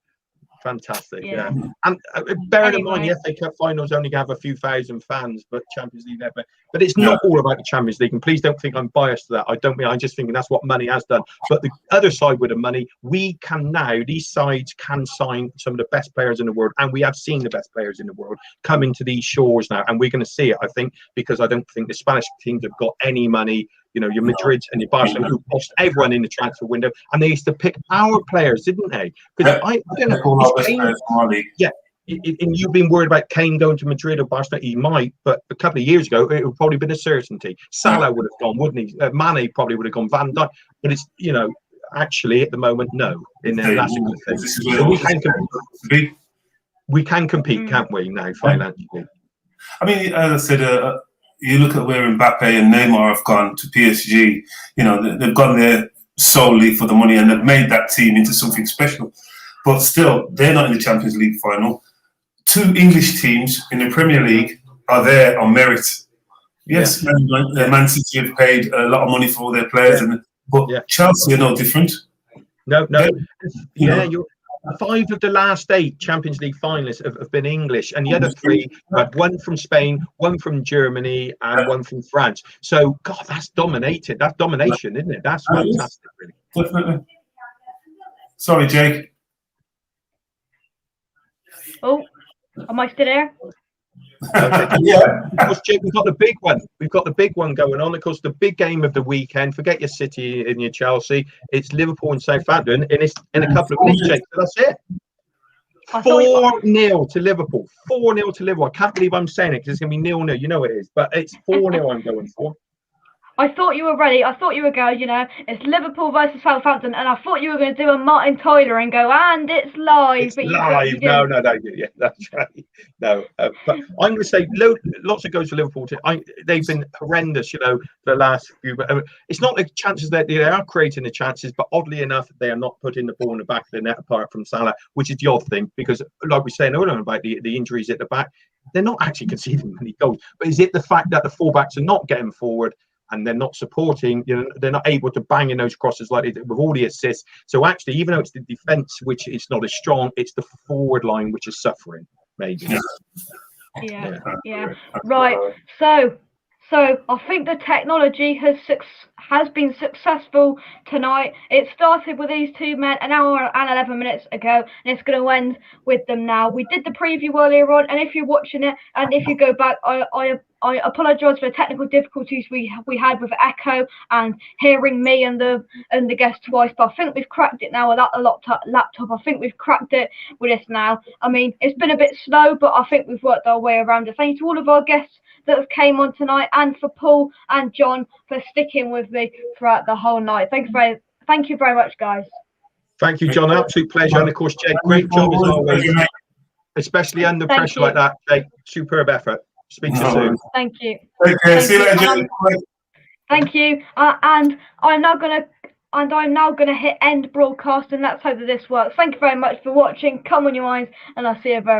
Fantastic. Yeah. And bearing in mind, the FA Cup finals only have a few thousand fans, but Champions League never. But it's not all about the Champions League. And please don't think I'm biased to that. I don't mean. I'm just thinking that's what money has done. But the other side with the money, these sides can sign some of the best players in the world, and we have seen the best players in the world come into these shores now, and we're going to see it. I think because I don't think the Spanish teams have got any money. Your Madrid and your Barcelona, who lost everyone in the transfer window, and they used to pick our players, didn't they? Because I don't know. And you've been worried about Kane going to Madrid or Barcelona. He might, but a couple of years ago, it would probably been a certainty. Salah would have gone, wouldn't he? Mane probably would have gone. Van Dijk, but it's actually at the moment, no. In their last we can compete, can't we? Now financially. I mean, as I said, you look at where Mbappe and Neymar have gone to PSG. You know, they've gone there solely for the money, and they've made that team into something special. But still, they're not in the Champions League final. 2 English teams in the Premier League are there on merit. Yes, Man City have paid a lot of money for all their players, but Chelsea are no different. No. You're 5 of the last 8 Champions League finalists have been English, and the other 3 had 1 from Spain, 1 from Germany, and 1 from France. So, God, that's dominated. That's domination, isn't it? That's fantastic, really. Definitely. Sorry, Jake. Oh, am I still there? Yeah. Of course, Jake, we've got the big one. We've got the big one going on. Of course, the big game of the weekend. Forget your City and your Chelsea. It's Liverpool and Southampton, and it's in a couple of weeks, Jake. So that's it. 4-0 to Liverpool. 4-0 to Liverpool. I can't believe I'm saying it because it's going to be 0-0. You know it is, but it's 4-0 I'm going for. I thought you were ready. I thought you were going, it's Liverpool versus Southampton, and I thought you were going to do a Martin Tyler and go, and it's live. It's live. No, yeah, that's right. No, but I'm going to say lots of goals for Liverpool. They've been horrendous, the last few. It's not the chances that they are creating the chances, but oddly enough, they are not putting the ball in the back of the net apart from Salah, which is the odd thing because, like we were saying earlier about the injuries at the back, they're not actually conceding many goals. But is it the fact that the fullbacks are not getting forward? And they're not supporting, they're not able to bang in those crosses like they did with all the assists. So actually, even though it's the defence which is not as strong, it's the forward line which is suffering, maybe. Yeah. Right. So I think the technology has been successful tonight. It started with these 2 men an hour and 11 minutes ago, and it's going to end with them now. We did the preview earlier on, and if you're watching it, and if you go back, I apologise for the technical difficulties we had with echo and hearing me and the guest twice, but I think we've cracked it now without a laptop. I think we've cracked it with this now. I mean, it's been a bit slow, but I think we've worked our way around it. Thank you to all of our guests that have came on tonight, and for Paul and John for sticking with me throughout the whole night. Thank you very much, guys. Thank you, John. Absolute pleasure. And of course, Jake, great job as always, especially under pressure like that. Jake, superb effort. Speak to you soon. Thank you. Take care. See you later, Jake. Thank you. And I'm now gonna hit end broadcast, and that's how this works. Thank you very much for watching. Come on, you minds, and I'll see you very